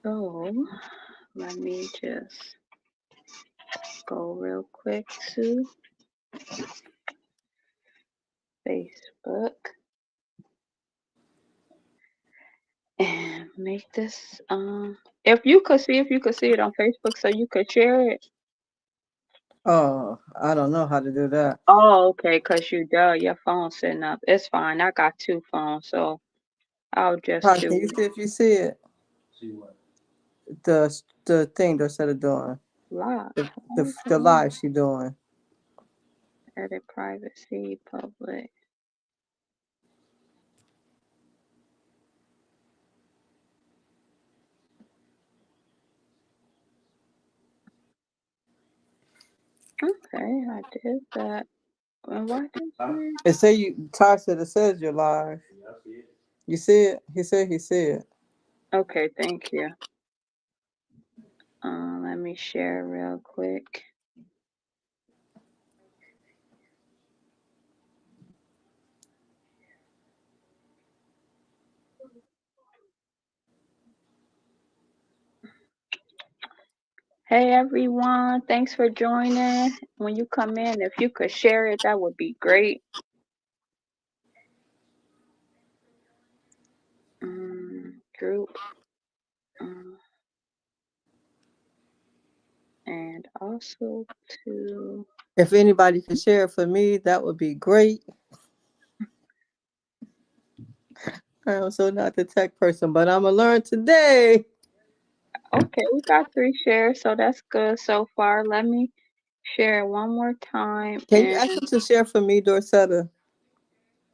So let me just go real quick to Facebook and make this if you could see it on Facebook so you could share it. Oh, I don't know how to do that. Oh, okay, cause your phone's sitting up. It's fine. I got two phones, so I'll just How can you do see if you see it? See what? The thing they're doing. live. The live she doing. Edit privacy, public. Okay, I did that. And why didn't Huh? you? It say you Ty said it says you're live. Yeah, I see it. You see it? He said he see it. Okay, thank you. Let me share real quick. Hey everyone, thanks for joining. When you come in, if you could share it, that would be great. Group. Um, and also to If anybody could share it for me, that would be great. I'm so not the tech person, but I'm gonna learn today. okay, we got 3 shares, so that's good so far. Let me share it one more time. Can you And ask them to share for me, Dorsetta?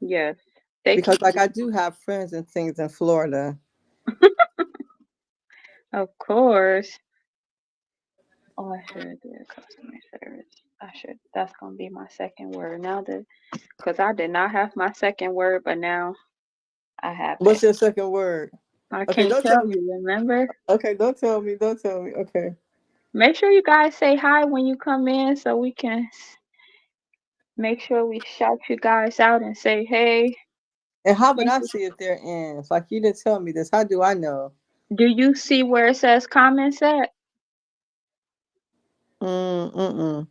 yes, they can. Because like I do have friends and things in Florida. Of course. Oh, I should do customer service. I should. That's gonna be my second word now that, because I did not have my second word, but now I have What's it. your second word? I Okay, can't don't tell tell me. you. Remember? Okay, don't tell me. Don't tell me. Okay. Make sure you guys say hi when you come in, so we can make sure we shout you guys out and say hey. And how would Thank I you. see if they're in? It's like you didn't tell me this. How do I know? Do you see where it says comments at? Mm-mm.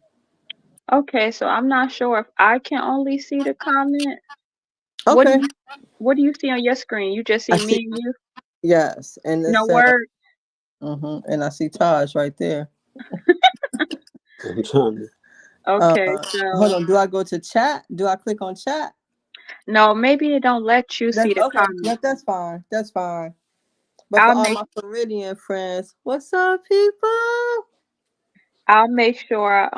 Okay, so I'm not sure if I can only see the comment. What do Okay. you What do you see on your screen? You just I see me see. and you. Yes, and it No says. word. And I see Taj right there. I'm trying to. Okay, Hold so on. Do I go to chat? Do I click on chat? no, maybe it don't let you see That's the okay. comment. Yep, that's fine. That's fine. But for I'll all make my Floridian friends, what's up, people? I'll make sure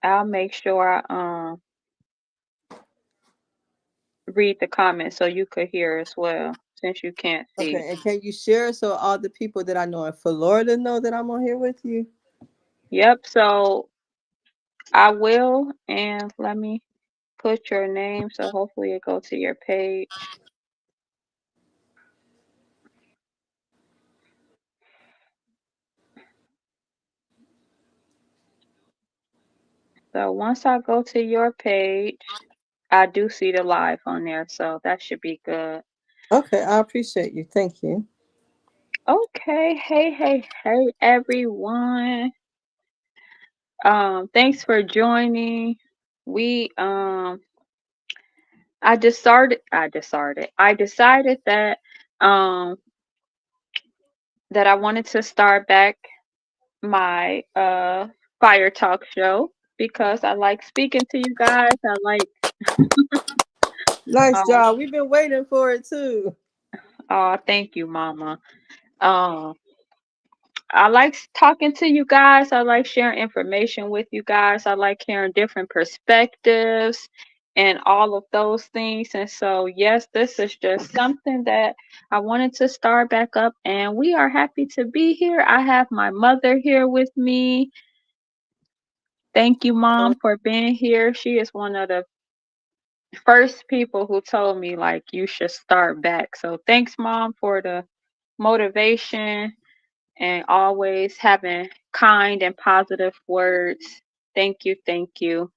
I'll make sure read the comments so you could hear as well since you can't see. Okay, and can you share so all the people that I know in Florida know that I'm on here with you? Yep, so I will, and let me put your name so hopefully it go to your page. So once I go to your page, I do see the live on there, so that should be good. Okay, I appreciate you. Thank you. Okay, hey everyone. Thanks for joining. We I decided um that I wanted to start back my Fire Talk show because I like speaking to you guys. I like Nice um job. We've been waiting for it too. oh thank you, Mama. Um I like talking to you guys. I like sharing information with you guys. I like hearing different perspectives and all of those things. And so, yes, this is just something that I wanted to start back up, and we are happy to be here. I have my mother here with me. Thank you, Mom, for being here. She is one of the first people who told me, like, you should start back. So, thanks, Mom, for the motivation and always having kind and positive words. Thank you, thank you.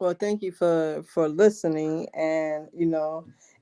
Well, thank you for listening. And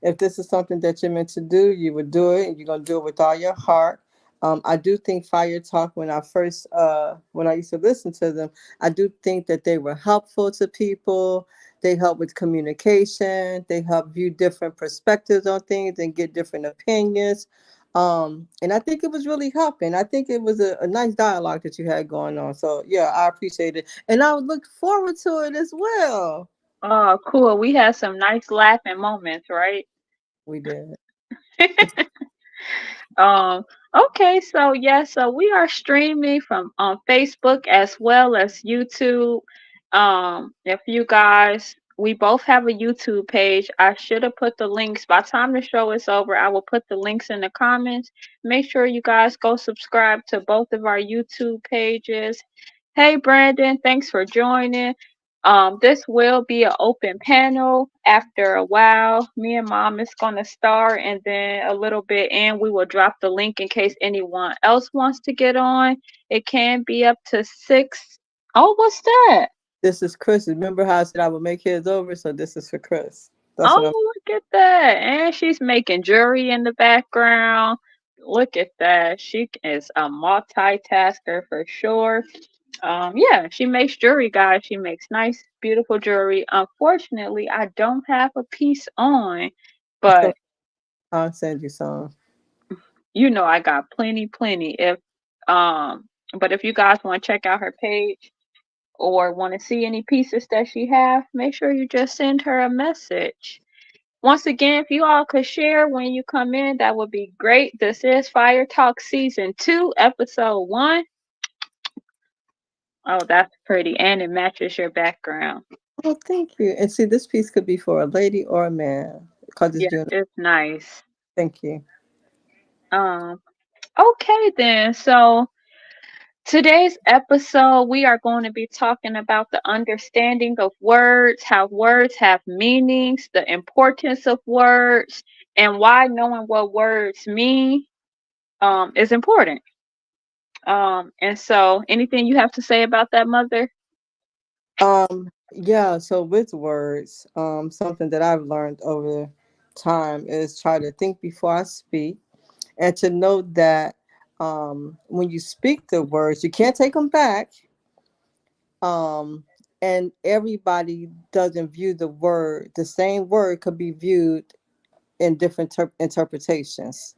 if this is something that you're meant to do, you would do it, and you're gonna do it with all your heart. I do think Fire Talk, when I used to listen to them, I do think that they were helpful to people. They help with communication. They help view different perspectives on things and get different opinions. And I think it was really helping. I think it was a nice dialogue that you had going on. So yeah, I appreciate it. And I would look forward to it as well. Oh, cool. We had some nice laughing moments, right? We did. Um, okay, so yeah, so we are streaming from on Facebook as well as YouTube. If you guys, we both have a YouTube page. I should have put the links by the time the show is over. I will put the links in the comments. Make sure you guys go subscribe to both of our YouTube pages. Hey Brandon, thanks for joining. This will be an open panel after a while. Me and mom is gonna start, and then a little bit in, we will drop the link in case anyone else wants to get on. It can be up to six. Oh, what's that? This is Chris. Remember how I said I would make his over? So this is for Chris. That's what I'm. Oh, look at that. And she's making jewelry in the background. Look at that. She is a multitasker for sure. Yeah, she makes jewelry, guys. She makes nice, beautiful jewelry. Unfortunately, I don't have a piece on, So but I'll send you some. you know I got plenty, plenty. Um, but if you guys want to check out her page or want to see any pieces that she have, make sure you just send her a message. Once again, if you all could share when you come in, that would be great. This is Fire Talk Season 2, Episode 1. Oh, that's pretty, and it matches your background. Oh, thank you. And see, this piece could be for a lady or a man because it's Yes, doing. it's nice. Thank you. Um, okay then. So today's episode, we are going to be talking about the understanding of words, how words have meanings, the importance of words, and why knowing what words mean is important. And so anything you have to say about that, mother? Yeah, so with words, something that I've learned over time is try to think before I speak, and to know that when you speak the words, you can't take them back. Um, and everybody doesn't view the same word could be viewed in different interpretations.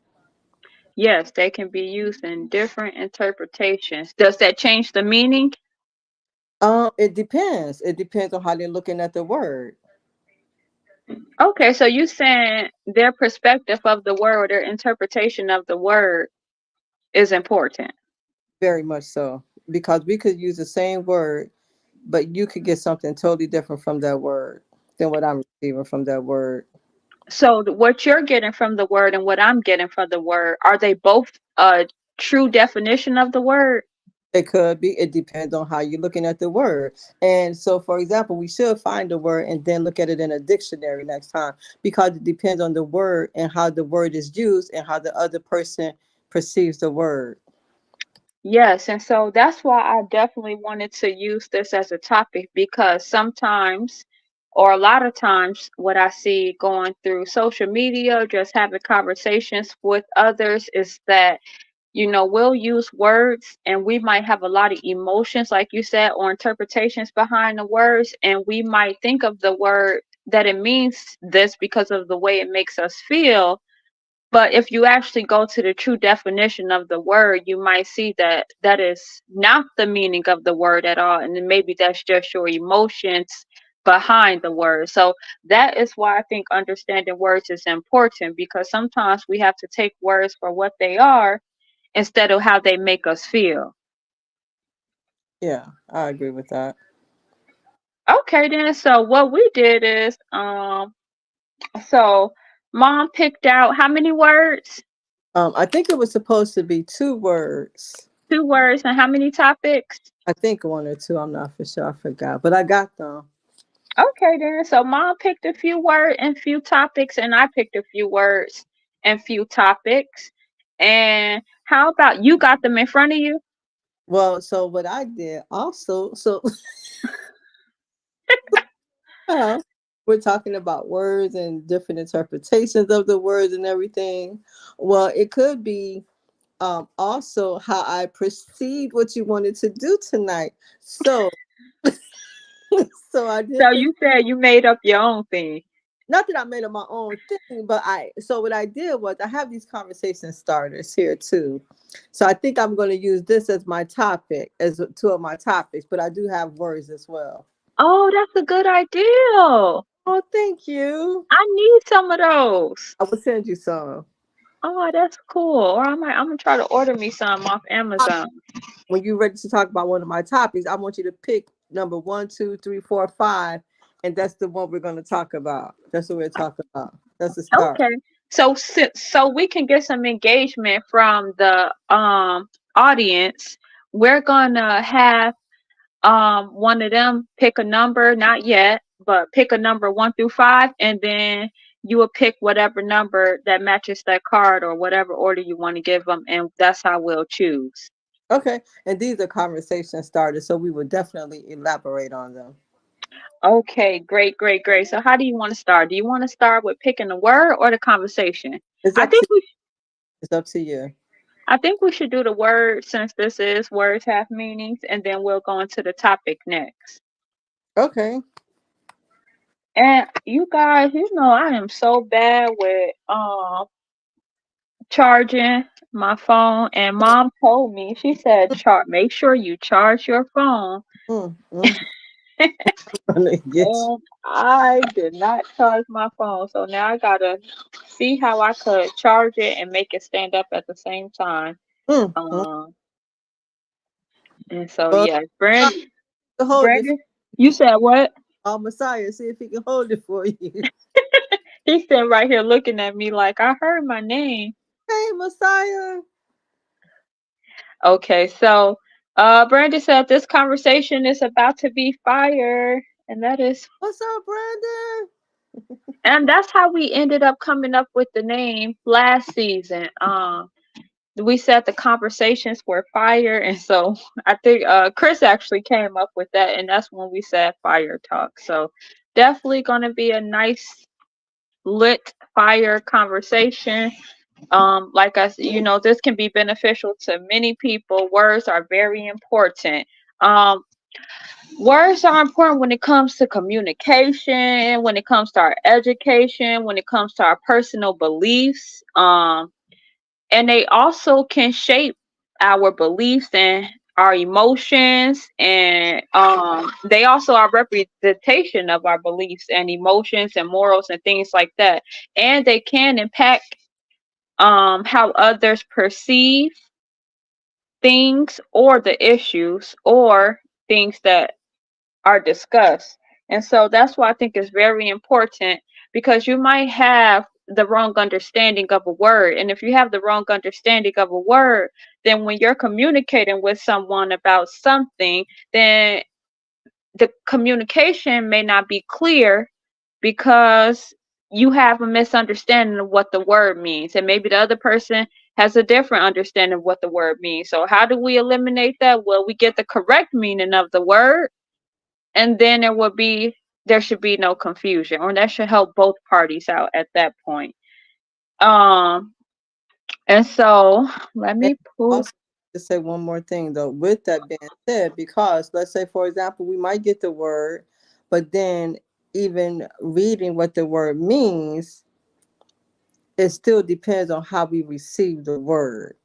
Yes, they can be used in different interpretations. Does that change the meaning? It depends. It depends on how they're looking at the word. Okay, so you saying their perspective of the word, their interpretation of the word is important. Very much so. Because we could use the same word, but you could get something totally different from that word than what I'm receiving from that word. So what you're getting from the word and what I'm getting from the word, are they both a true definition of the word? It could be. It depends on how you're looking at the word. And so, for example, we should find the word and then look at it in a dictionary next time because it depends on the word and how the word is used and how the other person perceives the word. Yes, and so that's why I definitely wanted to use this as a topic because sometimes, or a lot of times, what I see going through social media, just having conversations with others, is that we'll use words and we might have a lot of emotions, like you said, or interpretations behind the words, and we might think of the word that it means this because of the way it makes us feel. But if you actually go to the true definition of the word, you might see that that is not the meaning of the word at all. And then maybe that's just your emotions behind the word. So that is why I think understanding words is important because sometimes we have to take words for what they are instead of how they make us feel. Yeah, I agree with that. Okay, then. So what we did is, so mom picked out how many words? I think it was supposed to be two words. Two words and how many topics? I think one or two. I'm not for sure. I forgot, but I got them. Okay, then. So mom picked a few words and few topics, and I picked a few words and few topics. And how about you got them in front of you? Well, so what I did also, so Uh-huh. We're talking about words and different interpretations of the words and everything. Well, it could be also how I perceived what you wanted to do tonight. So, so I So did think, you said you made up your own thing. not that I made up my own thing, but so what I did was I have these conversation starters here too. So I think I'm going to use this as my topic, as two of my topics, but I do have words as well. Oh, that's a good idea. Oh, thank you. I need some of those. I will send you some. Oh, that's cool. Or I'm gonna try to order me some off Amazon. When you're ready to talk about one of my topics, I want you to pick number one, two, three, four, five, and that's the one we're going to talk about. That's what we're talking about. That's the start. Okay. So we can get some engagement from the audience. We're gonna have one of them pick a number, not yet, but pick a number 1 through 5, and then you will pick whatever number that matches that card or whatever order you want to give them, and that's how we'll choose. Okay, and these are conversation starters, so we will definitely elaborate on them. Okay, great, great, great. So how do you want to start? Do you want to start with picking the word or the conversation? It's I up think to we it's up to you. I think we should do the word since this is words have meanings, and then we'll go into the topic next. Okay. And you guys, I am so bad with charging my phone, and mom told me, she said, make sure you charge your phone. Mm. Yes. And I did not charge my phone, so now I gotta see how I could charge it and make it stand up at the same time. Mm. Um, and so Well, yeah, I can hold it. Brandon, you said what? Messiah, see if he can hold it for you. He's sitting right here looking at me like I heard my name. Hey, Messiah. Okay, so Brandon said this conversation is about to be fire, and What's up, Brandon? that's how we ended up coming up with the name last season. We said the conversations were fire, and so I think Chris actually came up with that, and that's when we said fire talk. So definitely gonna be a nice lit fire conversation. Like I said, this can be beneficial to many people. Words are very important. Um, Words are important when it comes to communication, when it comes to our education, when it comes to our personal beliefs. And they also can shape our beliefs and our emotions, and they also are representation of our beliefs and emotions and morals and things like that. And they can impact how others perceive things or the issues or things that are discussed. And so that's why I think it's very important, because you might have the wrong understanding of a word. And if you have the wrong understanding of a word, then when you're communicating with someone about something, then the communication may not be clear because you have a misunderstanding of what the word means. And maybe the other person has a different understanding of what the word means. So, how do we eliminate that? Well, we get the correct meaning of the word, and then there should be no confusion, or that should help both parties out at that point. Um, and so let And me pull. also, to say one more thing though, with that being said, because let's say, for example, we might get the word, but then even reading what the word means, it still depends on how we receive the word.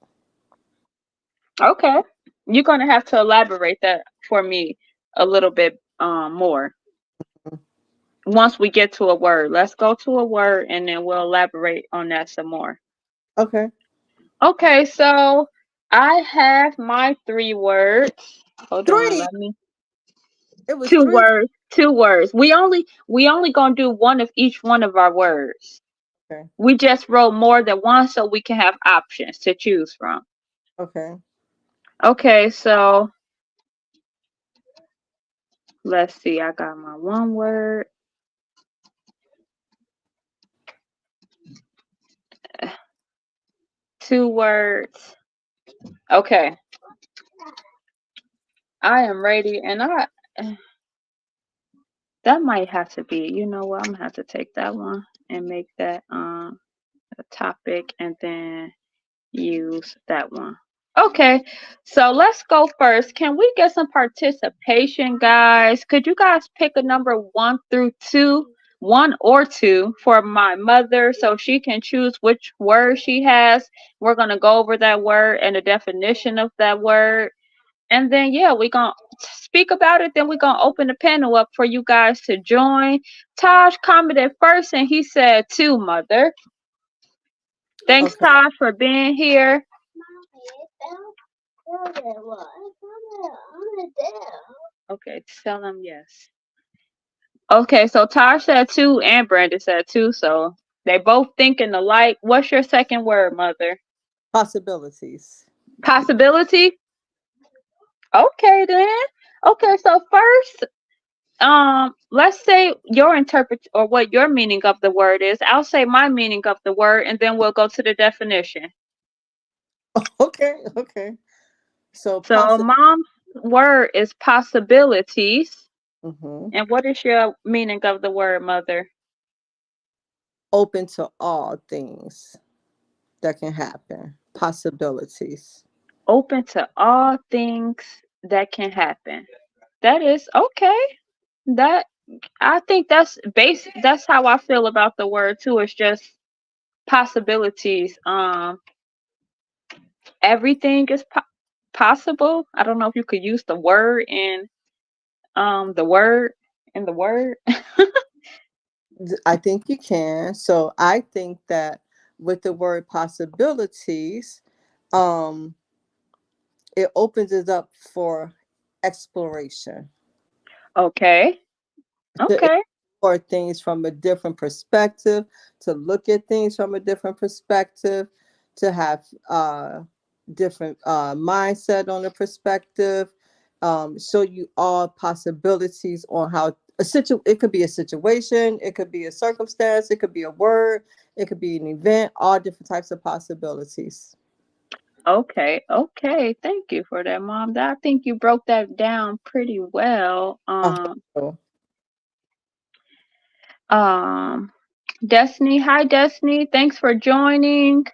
Okay, you're gonna have to elaborate that for me a little bit more once we get to a word. Let's go to a word, and then we'll elaborate on that some more. Okay. Okay, so I have my 3 words. Hold on, Three. let me. It was Two three. words. 2 words. We only gonna do one of each one of our words. Okay. We just wrote more than one so we can have options to choose from. Okay. Okay, so let's see. I got my 1 word, 2 words. Okay, I am ready, and That might have to be. You know what? I'm gonna have to take that one and make that a topic, and then use that one. Okay, so let's go first. Can we get some participation, guys? Could you guys pick a number one through two, one or two, for my mother so she can choose which word she has? We're going to go over that word and the definition of that word. And then, yeah, we're going to speak about it. Then we're going to open the panel up for you guys to join. Taj commented first and he said two, mother. Thanks, Okay. Taj, for being here. Okay, tell them yes. Okay, so Taj said two and Brandon said two, so they both thinking alike. What's your second word, mother? Possibilities. Possibility? Okay then. Okay, so first, let's say your interpret or what your meaning of the word is. I'll say my meaning of the word and then we'll go to the definition. Okay. Okay. So So mom's word is possibilities. hmm And what is your meaning of the word, mother? open to all things that can happen. Possibilities. Open to all things that can happen. That is okay. That I think that's basic. That's how I feel about the word too. It's just possibilities. Everything is possible. I don't know if you could use the word in the word in the word. I think you can. So I think that with the word possibilities, um, it opens it up for exploration. Okay. To Okay. explore things from a different perspective, to look at things from a different perspective, to have different mindset on the perspective. Show you all possibilities on how it could be a situation, it could be a circumstance, it could be a word, it could be an event, all different types of possibilities. Okay. Okay. Thank you for that, mom. I think you broke that down pretty well. I hope so. Um Destiny. Hi, Destiny. Thanks for joining.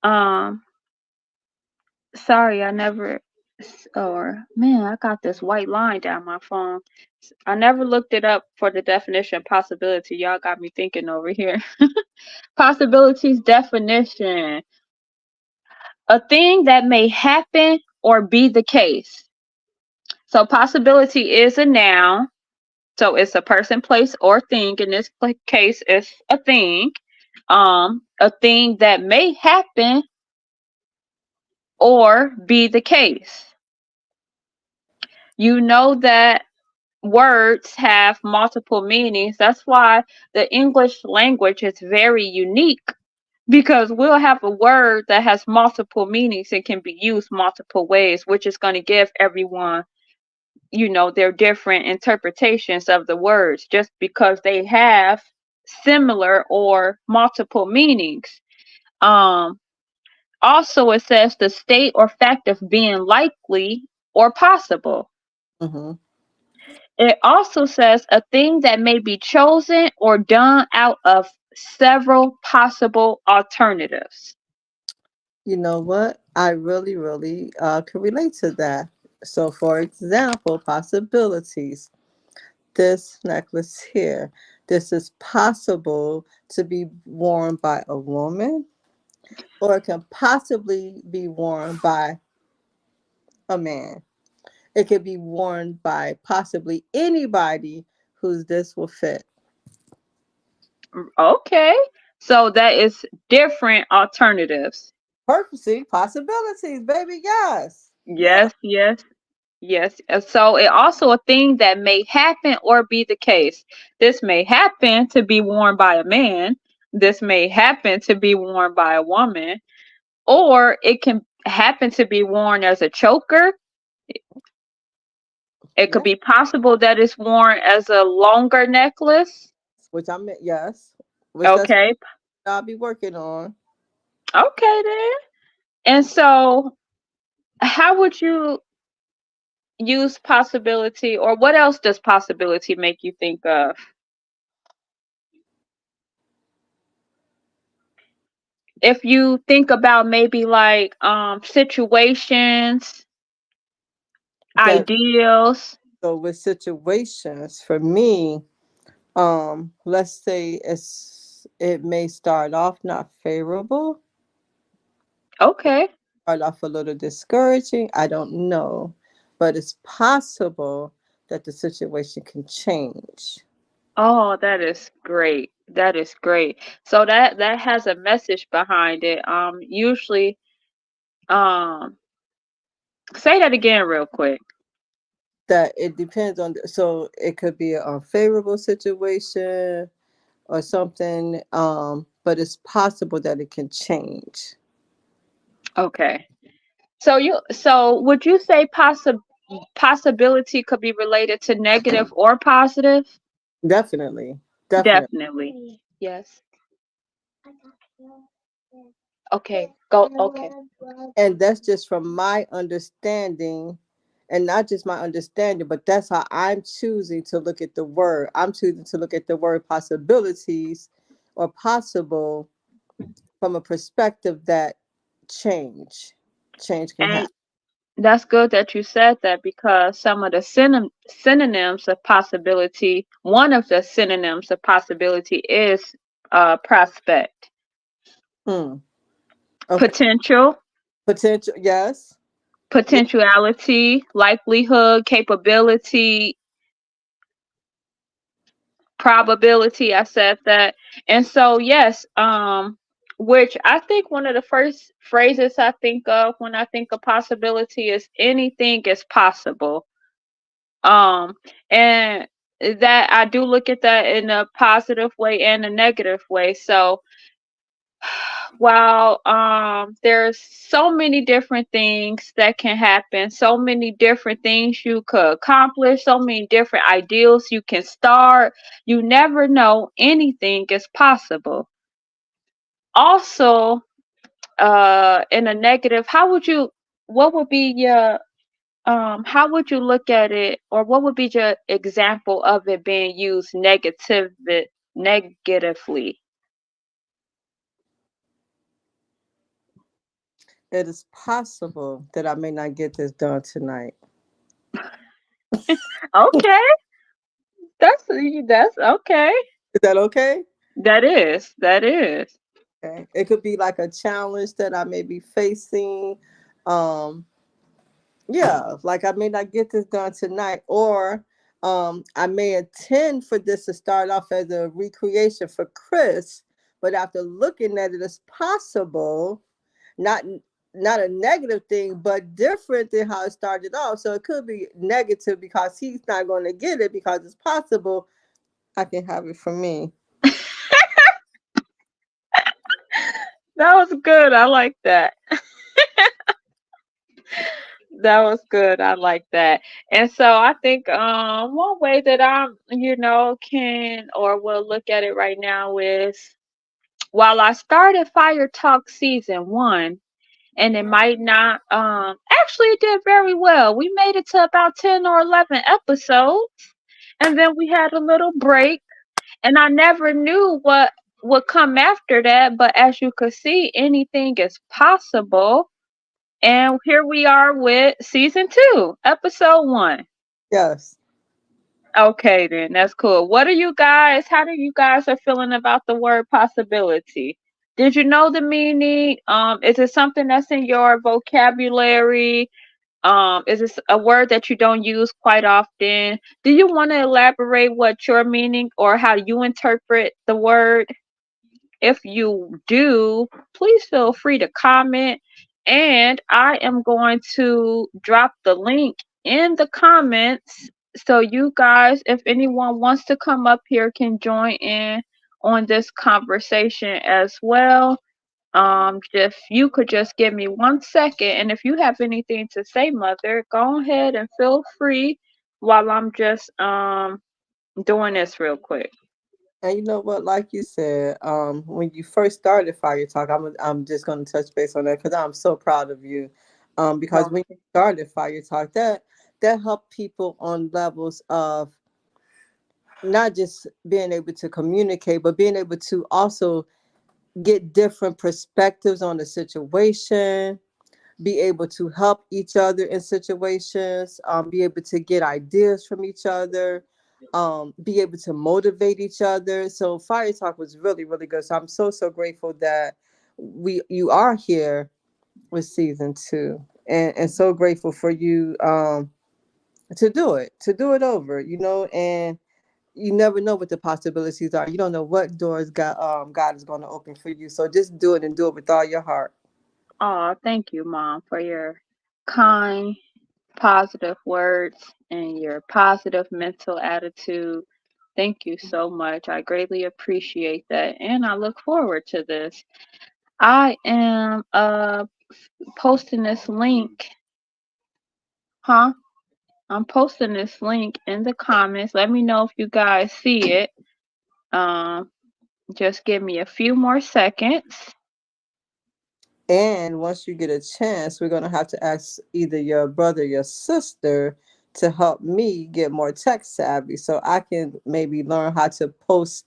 Um, sorry, I never. Or man, I got this white line down my phone. I never looked it up for the definition possibility. Y'all got me thinking over here. Possibilities definition: a thing that may happen or be the case. So possibility is a noun. So it's a person, place, or thing. In this case, it's a thing. A thing that may happen or be the case. You know that words have multiple meanings. That's why the English language is very unique because we'll have a word that has multiple meanings and can be used multiple ways, which is going to give everyone, their different interpretations of the words just because they have similar or multiple meanings. Um, Also, it says the state or fact of being likely or possible. hmm It also says a thing that may be chosen or done out of several possible alternatives. You know what? I really, really can relate to that. So, for example, possibilities. This necklace here, this is possible to be worn by a woman, or it can possibly be worn by a man. It could be worn by possibly anybody whose this will fit. Okay, so that is different alternatives. Purposely, possibilities, baby. Yes. Yeah. Yes, yes, yes. So it also a thing that may happen or be the case. This may happen to be worn by a man. This may happen to be worn by a woman, or it can happen to be worn as a choker. It could Yeah. be possible that it's worn as a longer necklace. Which I meant, yes. Which that's Okay. what I'll be working on. Okay then. And so how would you use possibility, or what else does possibility make you think of? If you think about maybe like situations, That ideals. so with situations for me, let's say it may start off not favorable, Okay. start off a little discouraging. I don't know, but it's possible that the situation can change. Oh, that is great. That is great. So that has a message behind it. Usually, um, say that again real quick. That it depends on, so it could be an unfavorable situation or something, but it's possible that it can change. Okay. So would you say possibility could be related to negative or positive? Definitely, definitely. Definitely. Yes. Okay. Go. Okay. And that's just from my understanding, and not just my understanding, but that's how I'm choosing to look at the word. I'm choosing to look at the word possibilities or possible from a perspective that change can And happen. that's good that you said that, because some of the synonyms of possibility, one of the synonyms of possibility is prospect, Hmm. Okay. potential, Potential. Yes. Yeah. potentiality, likelihood, capability, probability. I said that. And so, yes, which I think one of the first phrases I think of when I think of possibility is anything is possible. Um, and that I do look at that in a positive way and a negative way. So while there's so many different things that can happen, so many different things you could accomplish, so many different ideals you can start, you never know, anything is possible. Also, in a negative, what would be your how would you look at it, or what would be your example of it being used negatively? It is possible that I may not get this done tonight. Okay, that's okay. Is that okay? That is. Okay. It could be like a challenge that I may be facing. Um, yeah, like I may not get this done tonight, or I may intend for this to start off as a recreation for Chris, but after looking at it, it's possible, not not a negative thing, but different than how it started off. So it could be negative because he's not going to get it, because it's possible I can have it for me. That was good. I like that. That was good. I like that. And so I think one way that I'm, can or will look at it right now is, while I started Fire Talk season 1, and it might not actually it did very well. We made it to about 10 or 11 episodes, and then we had a little break, and I never knew what would come after that, but as you could see, anything is possible. And here we are with season 2, episode 1. Yes. Okay, then that's cool. How do you guys are feeling about the word possibility? Did you know the meaning? Is it something that's in your vocabulary? Is this a word that you don't use quite often? Do you want to elaborate what your meaning or how you interpret the word? If you do, please feel free to comment. And I am going to drop the link in the comments so you guys, if anyone wants to come up here, can join in on this conversation as well. If you could just give me 1 second, and if you have anything to say, Mother, go ahead and feel free while I'm just doing this real quick. And you know what? Like you said, when you first started Fire Talk, I'm just going to touch base on that because I'm so proud of you. Because when you Okay. started Fire Talk, that help people on levels of not just being able to communicate, but being able to also get different perspectives on the situation, be able to help each other in situations, be able to get ideas from each other, be able to motivate each other. So Fire Talk was really, really good. So I'm so, so grateful that you are here with season two, and so grateful for you to do it over, and you never know what the possibilities are. You don't know what doors God is going to open for you. So just do it and do it with all your heart. Oh, thank you, Mom, for your kind, positive words and your positive mental attitude. Thank you so much. I greatly appreciate that. And I look forward to this. I am posting this link, huh? I'm posting this link in the comments. Let me know if you guys see it. Um, just give me a few more seconds. And once you get a chance, we're going to have to ask either your brother or your sister to help me get more tech savvy so I can maybe learn how to post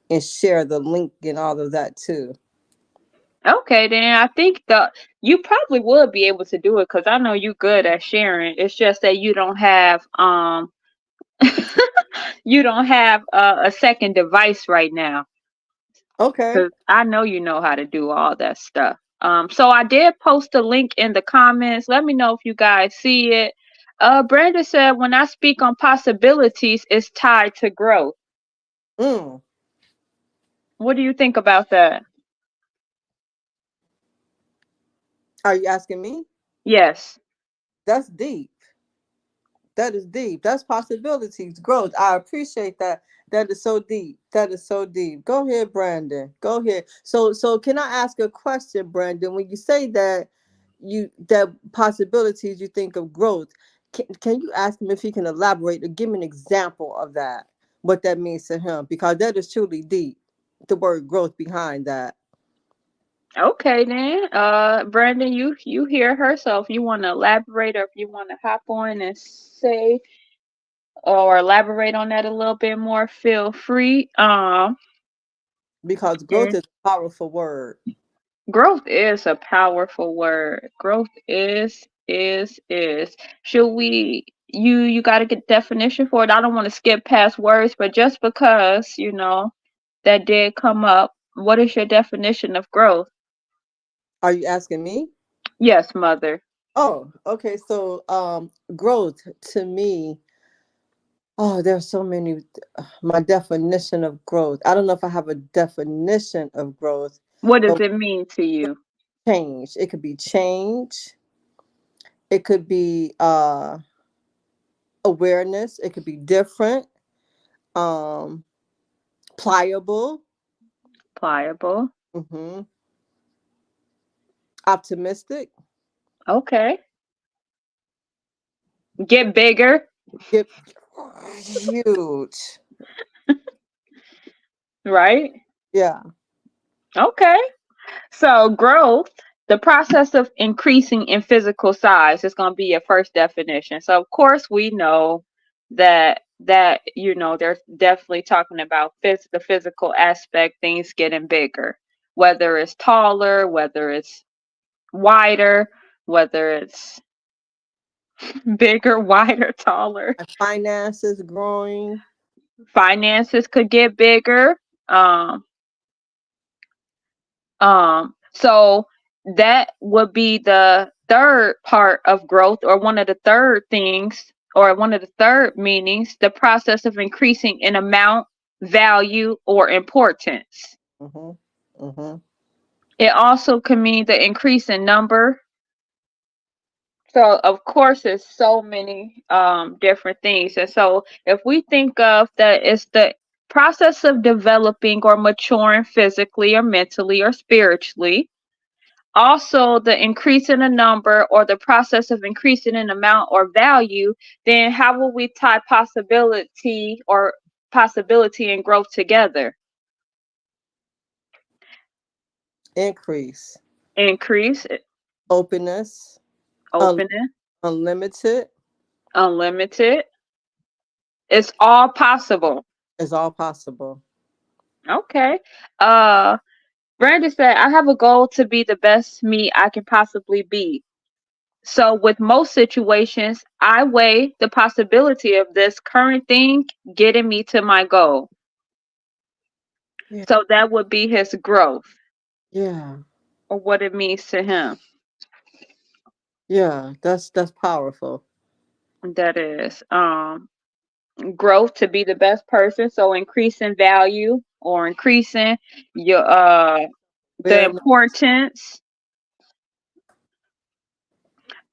and share the link and all of that too. Okay, then I think the you probably would be able to do it because I know you good at sharing. It's just that you don't have you don't have a second device right now. Okay. Because I know you know how to do all that stuff. So I did post a link in the comments. Let me know if you guys see it. Brenda said, when I speak on possibilities, it's tied to growth. Mm. What do you think about that? Are you asking me? Yes. That's deep. That is deep. That's possibilities, growth. I appreciate that. That is so deep. That is so deep. Go ahead, Brandon. Go ahead. So can I ask a question, Brandon? When you say that possibilities, you think of growth. Can you ask him if he can elaborate or give me an example of that? What that means to him? Because that is truly deep. The word growth behind that. Okay then. Brandon, you hear her. So if you want to elaborate or if you want to hop on and say or elaborate on that a little bit more, feel free. Because growth is a powerful word. Growth is a powerful word. Growth is. Should we you got to get definition for it. I don't want to skip past words, but just because, that did come up, what is your definition of growth? Are you asking me? Yes, mother. Oh, okay. So, growth to me, oh, there's so many. My definition of growth. I don't know if I have a definition of growth, What does but it mean to you? change. It could be change. It could be awareness. It could be different. Um, pliable. Pliable. Hmm. Optimistic. Okay. Get bigger, Get huge. right? Yeah. Okay. So growth, the process of increasing in physical size is going to be your first definition. So of course we know that they're definitely talking about the physical aspect, things getting bigger, whether it's taller, whether it's wider, whether it's bigger, wider, taller. My finances growing. Finances could get bigger. Um, so that would be the third part of growth, or one of the third things, or one of the third meanings, the process of increasing in amount, value, or importance. Hmm. Hmm. It also can mean the increase in number. So of course there's so many different things. And so if we think of that, it's the process of developing or maturing physically or mentally or spiritually. Also the increase in a number or the process of increasing in amount or value, then how will we tie possibility and growth together? Increase. Increase, Openness. un- opening, Unlimited. Unlimited. It's all possible. It's all possible. Okay. Uh Brandon said, I have a goal to be the best me I can possibly be. So with most situations, I weigh the possibility of this current thing getting me to my goal. Yeah. So that would be his growth Yeah. or what it means to him. Yeah. That's powerful. That is growth to be the best person. So increasing value or increasing your the Awareness. importance.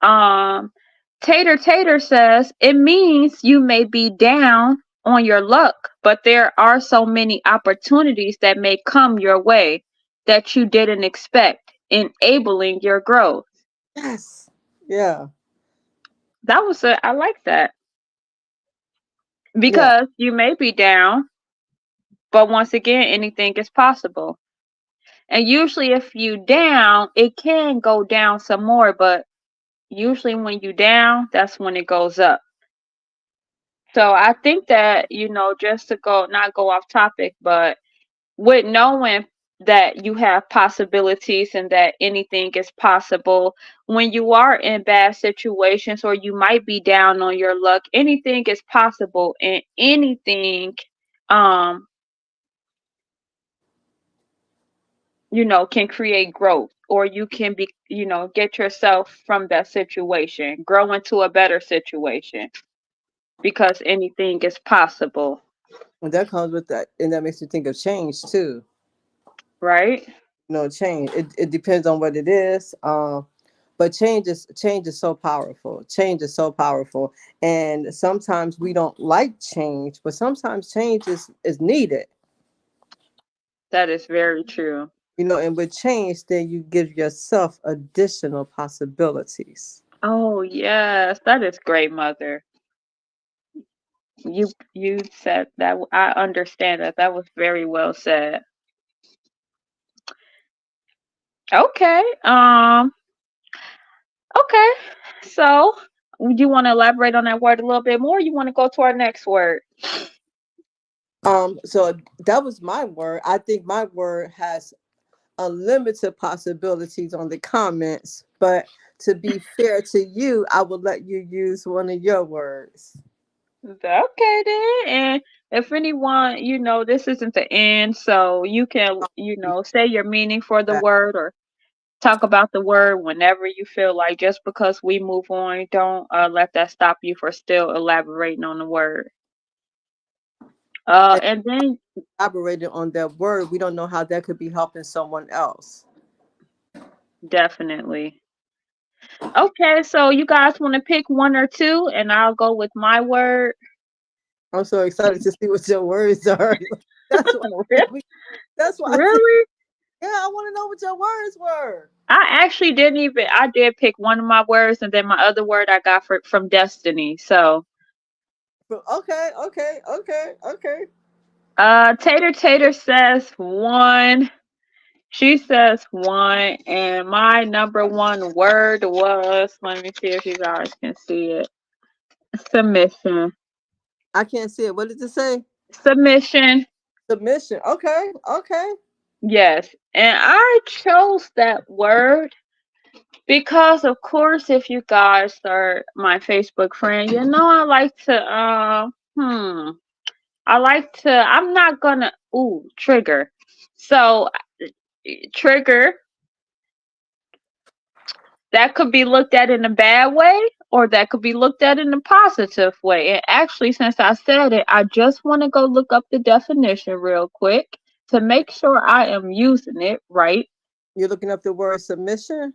Um, Tater says it means you may be down on your luck, but there are so many opportunities that may come your way that you didn't expect, enabling your growth. Yes. Yeah. I like that Yeah. because you may be down, but once again, anything is possible. And usually, if you down, it can go down some more, but usually when you down, that's when it goes up. So I think that, just to go not go off topic, but with knowing that you have possibilities and that anything is possible when you are in bad situations or you might be down on your luck, anything is possible and anything um can create growth or you can be get yourself from that situation, grow into a better situation because anything is possible, And that comes with that, and that makes you think of change too. right? Change. It depends on what it is. But change is so powerful. Change is so powerful, and sometimes we don't like change, but sometimes change is needed. That is very true. And with change, then you give yourself additional possibilities. Oh, yes, that is great, mother. You said that. I understand that. That was very well said. Okay. Okay. So, do you want to elaborate on that word a little bit more? Or you want to go to our next word? So that was my word. I think my word has unlimited possibilities on the comments, but to be fair to you, I will let you use one of your words. Okay, then. And if anyone, this isn't the end, so you can, say your meaning for the word or talk about the word whenever you feel like. Just because we move on, don't let that stop you for still elaborating on the word. And And then elaborating on that word, we don't know how that could be helping someone else. definitely. Okay, so you guys want to pick one or two, and I'll go with my word. I'm so excited to see what your words are. That's why we, that's why I said, Really? yeah, I want to know what your words were. I actually didn't even. I did pick one of my words, and then my other word I got from Destiny. So, Okay, okay, okay, okay. Tater says one. She says one, and my number one word was. Let me see if you guys can see it. Submission. I can't see it. What did it say? Submission. Submission. Okay, okay. Yes, and I chose that word because, of course, if you guys are my Facebook friend, I like to. I like to. I'm not gonna. Ooh, trigger. So, trigger that could be looked at in a bad way or that could be looked at in a positive way. And actually, since I said it, I just want to go look up the definition real quick to make sure I am using it right. You're looking up the word submission.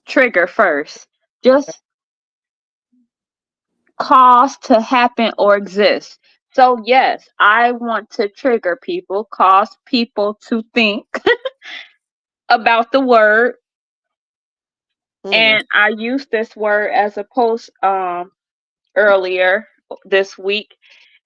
Trigger first. Just cause to happen or exist. So, yes, I want to trigger people, cause people to think about the word. Mm. And I used this word as a post earlier this week.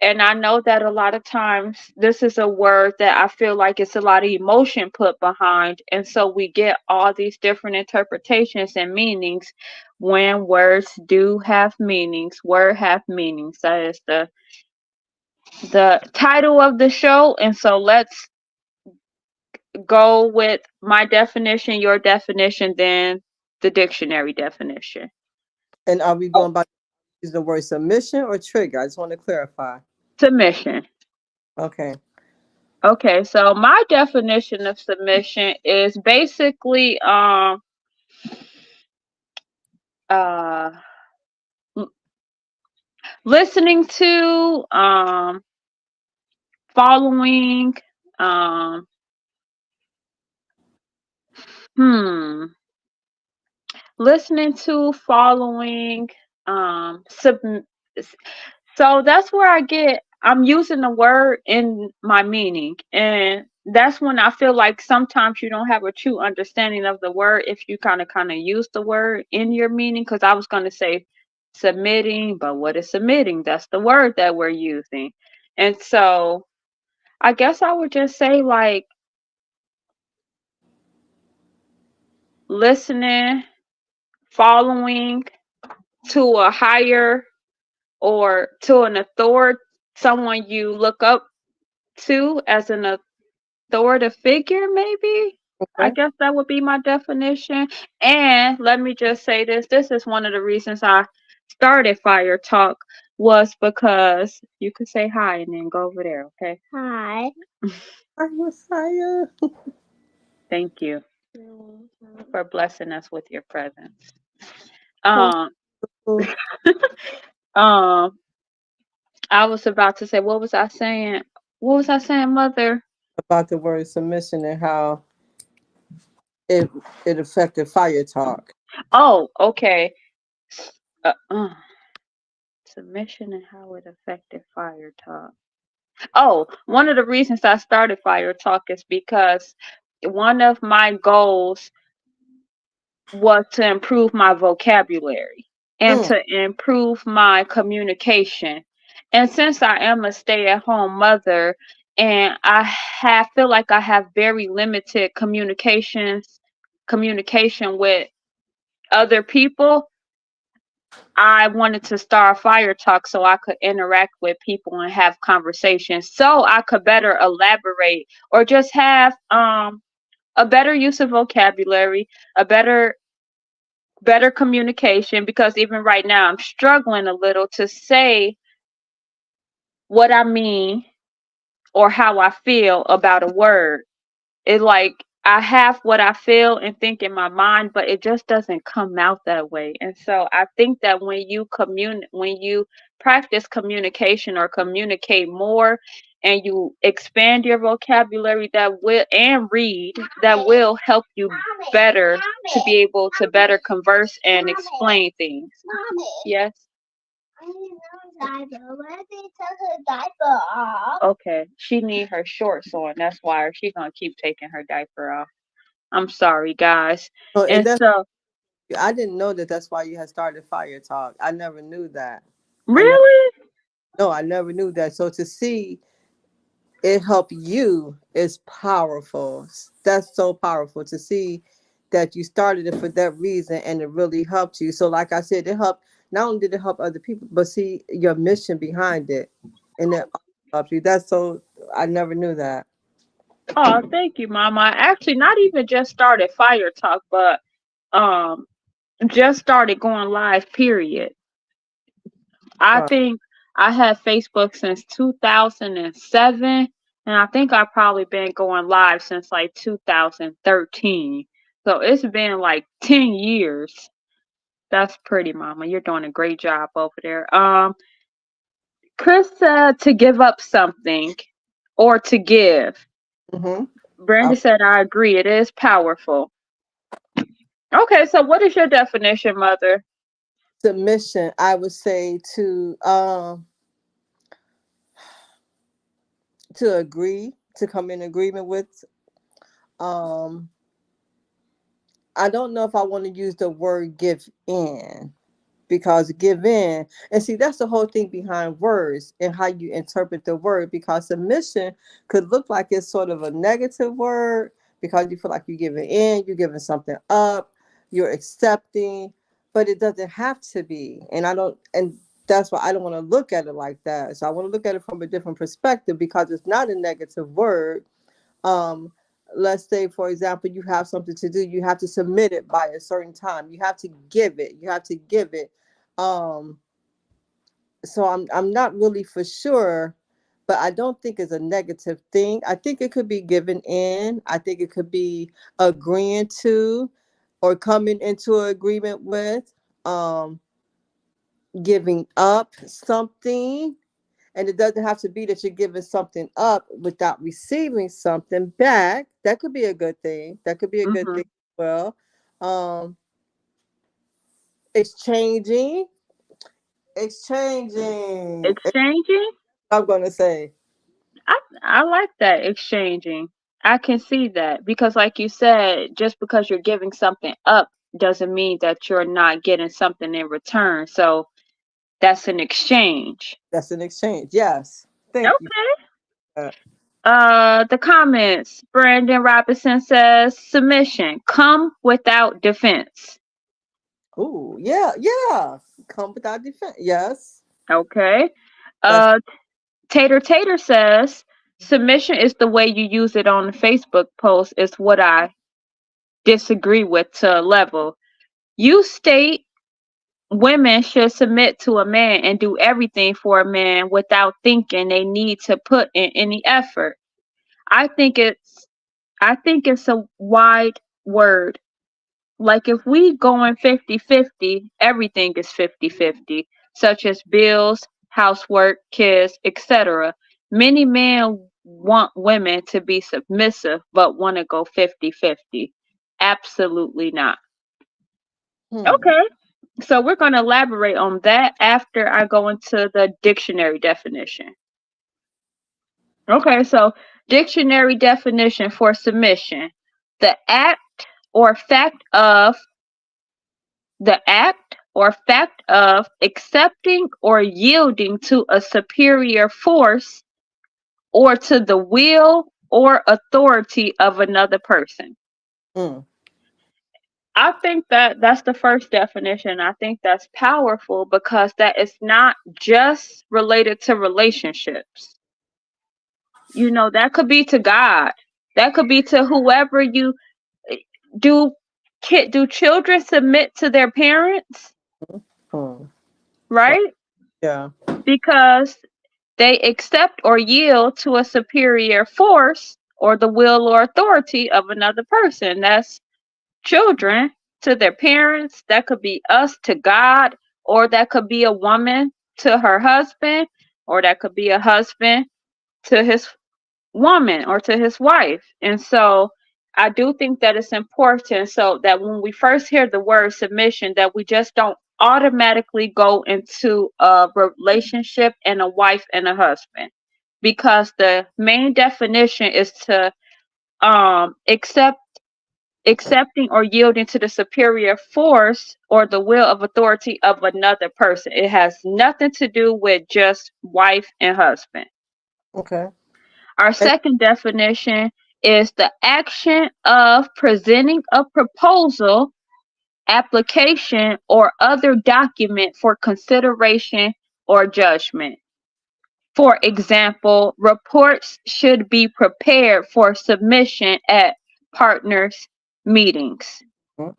And I know that a lot of times this is a word that I feel like it's a lot of emotion put behind. And so we get all these different interpretations and meanings when words do have meanings. Word have meanings. That is the title of the show. And so let's go with my definition, your definition, then the dictionary definition. And are we Oh, going by use the word submission or trigger? I just want to clarify. submission. Okay. Okay, so my definition of submission is basically uh l- listening to, following, um hmm listening to, following, sub so that's where I'm using the word in my meaning. And that's when I feel like sometimes you don't have a true understanding of the word if you kind of use the word in your meaning. Because I was going to say submitting, but what is submitting? That's the word that we're using. And so I guess I would just say like listening, following to a higher or to an authority, someone you look up to as an authoritative figure, maybe. I Okay. guess that would be my definition. And let me just say this: this is one of the reasons I started Fire Talk, was because you could say hi and then go over there. Okay. Hi. Hi, Messiah. Thank you for blessing us with your presence. So Um, cool um, I was about to say, what was I saying? What was I saying, Mother? about the word submission and how it it affected fire talk. Oh, okay. Uh, uh, submission and how it affected Fire Talk. Oh, one of the reasons I started Fire Talk is because one of my goals was to improve my vocabulary and Mm, to improve my communication. And since I am a stay-at-home mother and feel like I have very limited communication with other people, I wanted to start Fire Talk so I could interact with people and have conversations so I could better elaborate or just have a better use of vocabulary, a better communication, because even right now I'm struggling a little to say what I mean or how I feel about a word. It like I have what I feel and think in my mind, but it just doesn't come out that way. And so I think that when you practice communication or communicate more and you expand your vocabulary, that will and read, that will help you better to be able to better converse and explain things. Yes. Okay, she need her shorts on. That's why she's gonna keep taking her diaper off. I'm sorry, guys. so it And does. so, I didn't know that that's why you had started fire talk. I never knew that. I never. really? No, I never knew that. So to see it help you is powerful. That's so powerful to see that you started it for that reason and it really helped you. So like I said, it helped, not only did it help other people, but see your mission behind it and it helped you. That's so I never knew that. Oh, thank you, Mama. I actually not even just started Fire Talk, but um, just started going live. Period. I Wow. think I had Facebook since 2007, and I think I've probably been going live since like 2013. So it's been like 10 years. That's pretty, Mama. You're doing a great job over there. Chris said to give up something or to give. Mm-hmm. Brenda said, I agree. It is powerful. Okay, so what is your definition, Mother? Submission, I would say to agree, to come in agreement with. I don't know if I want to use the word give in. because give in. And see, that's the whole thing behind words and how you interpret the word, because submission could look like it's sort of a negative word because you feel like you're giving in, you're giving something up, you're accepting, but it doesn't have to be. And I don't, and that's why I don't want to look at it like that. So I want to look at it from a different perspective, because it's not a negative word. um let's say, for example, you have something to do, you have to submit it by a certain time, you have to give it. um so I'm not really for sure, but I don't think it's a negative thing. I think it could be given in, I think it could be agreeing to or coming into an agreement with, um giving up something. And it doesn't have to be that you're giving something up without receiving something back. That could be a good thing. That could be a good Mhm. thing as well. Um, exchanging, exchanging. Exchanging? I'm gonna say, I like that, exchanging. I can see that because like you said, just because you're giving something up doesn't mean that you're not getting something in return. So that's an exchange. that's an exchange. Yes, thank you. Okay. For that. The comments. Brandon Robinson says submission. Come without defense. Ooh, yeah, yeah. Come without defense. Yes, Okay. that's Uh Tater says submission is the way you use it on the Facebook post is what I disagree with to a level. You state women should submit to a man and do everything for a man without thinking they need to put in any effort. I think it's I think it's a wide word. Like if we going 50-50, everything is 50-50, such as bills, housework, kids, etc. Many men want women to be submissive but want to go 50-50. Absolutely not. hmm. Okay. So we're going to elaborate on that after I go into the dictionary definition. Okay, so dictionary definition for submission. The act or fact of accepting or yielding to a superior force or to the will or authority of another person. Mm. I think that that's the first definition. I think that's powerful because that is not just related to relationships. You know, that could be to God. That could be to whoever you do. Do children submit to their parents, Hmm. Right. right? Yeah. Because they accept or yield to a superior force or the will or authority of another person. That's children to their parents. That could be us to God, or that could be a woman to her husband, or that could be a husband to his woman or to his wife. And so I do think that it's important so that when we first hear the word submission, that we just don't automatically go into a relationship and a wife and a husband. Because the main definition is to accept accepting or yielding to the superior force or the will of authority of another person. It has nothing to do with just wife and husband. Okay. Our And, second definition is the action of presenting a proposal, application, or other document for consideration or judgment. For example, reports should be prepared for submission at partners' meetings. mm,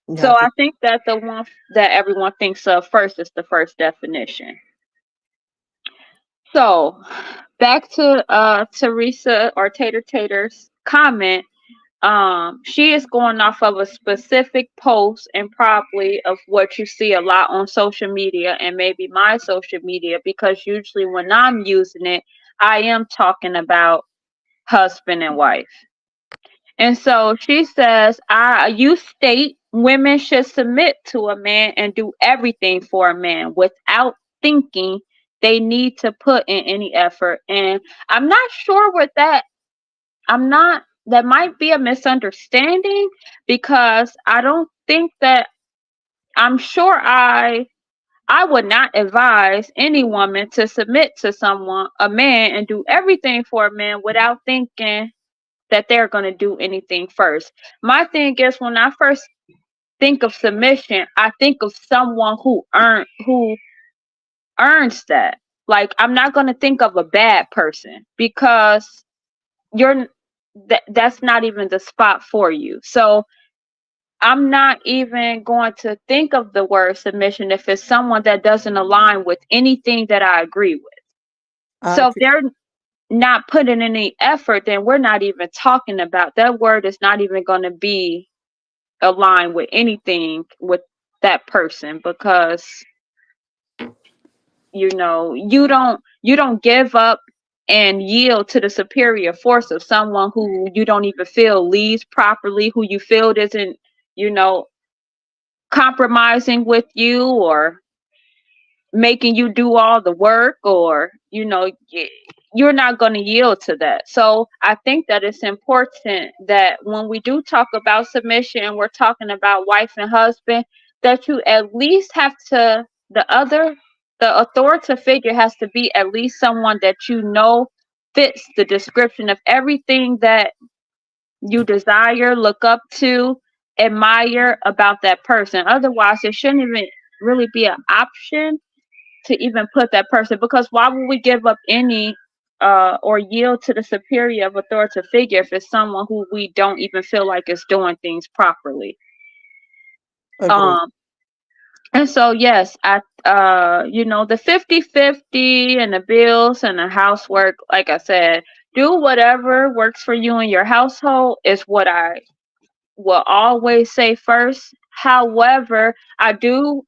you So have to. I think that the one that everyone thinks of first is the first definition. So back to Teresa or Tater's comment. She is going off of a specific post and probably of what you see a lot on social media and maybe my social media because usually when I'm using it, I am talking about husband and wife. And so she says, you state women should submit to a man and do everything for a man without thinking they need to put in any effort. And I'm not sure what that might be a misunderstanding because I don't think that I'm sure I would not advise any woman to submit to someone, a man, and do everything for a man without thinking that they're going to do anything first. My thing is, when I first think of submission, I think of someone who earns that. Like, I'm not going to think of a bad person, because you're that's not even the spot for you. So I'm not even going to think of the word submission if it's someone that doesn't align with anything that I agree with. I So if agree. they're not putting any effort, then we're not even talking about that word, is not even going to be aligned with anything with that person, because you don't give up and yield to the superior force of someone who you don't even feel leads properly, who you feel isn't, you know, compromising with you, or making you do all the work, or you're not going to yield to that. So I think that it's important that when we do talk about submission and we're talking about wife and husband, that you at least have to, the authoritative figure has to be at least someone that fits the description of everything that you desire, look up to, admire about that person. Otherwise, it shouldn't even really be an option to even put that person, because why would we give up any or yield to the superior of authoritative figure if it's someone who we don't even feel like is doing things properly? Agree. um and so, yes, I the 50-50 and the bills and the housework, like I said, do whatever works for you and your household is what I will always say first. However, I do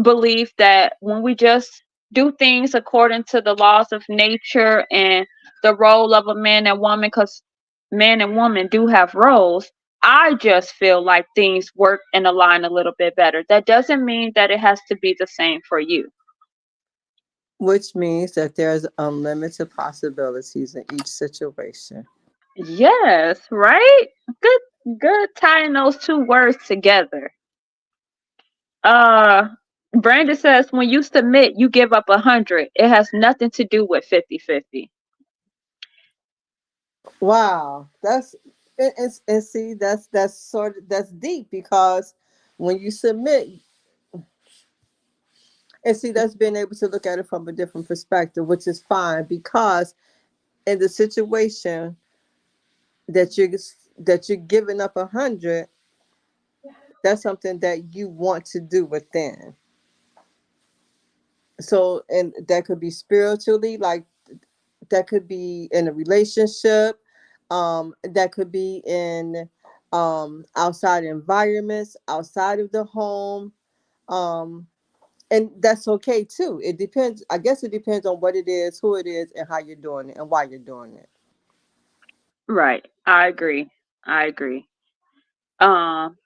believe that when we just do things according to the laws of nature and the role of a man and woman, because man and woman do have roles, I just feel like things work and align a little bit better. That doesn't mean that it has to be the same for you. Which means that there's unlimited possibilities in each situation. Yes, right? Good tying those two words together. Uh Brandon says when you submit, you give up 100. It has nothing to do with 50-50. Wow, and see that's deep because when you submit, and see that's being able to look at it from a different perspective, which is fine because in the situation that you're giving up 100, that's something that you want to do within. So, and that could be spiritually, like that could be in a relationship, that could be in outside environments, outside of the home, um, and that's okay too. It depends. I guess it depends on what it is, who it is, and how you're doing it, and why you're doing it. Right. I agree. I agree. Um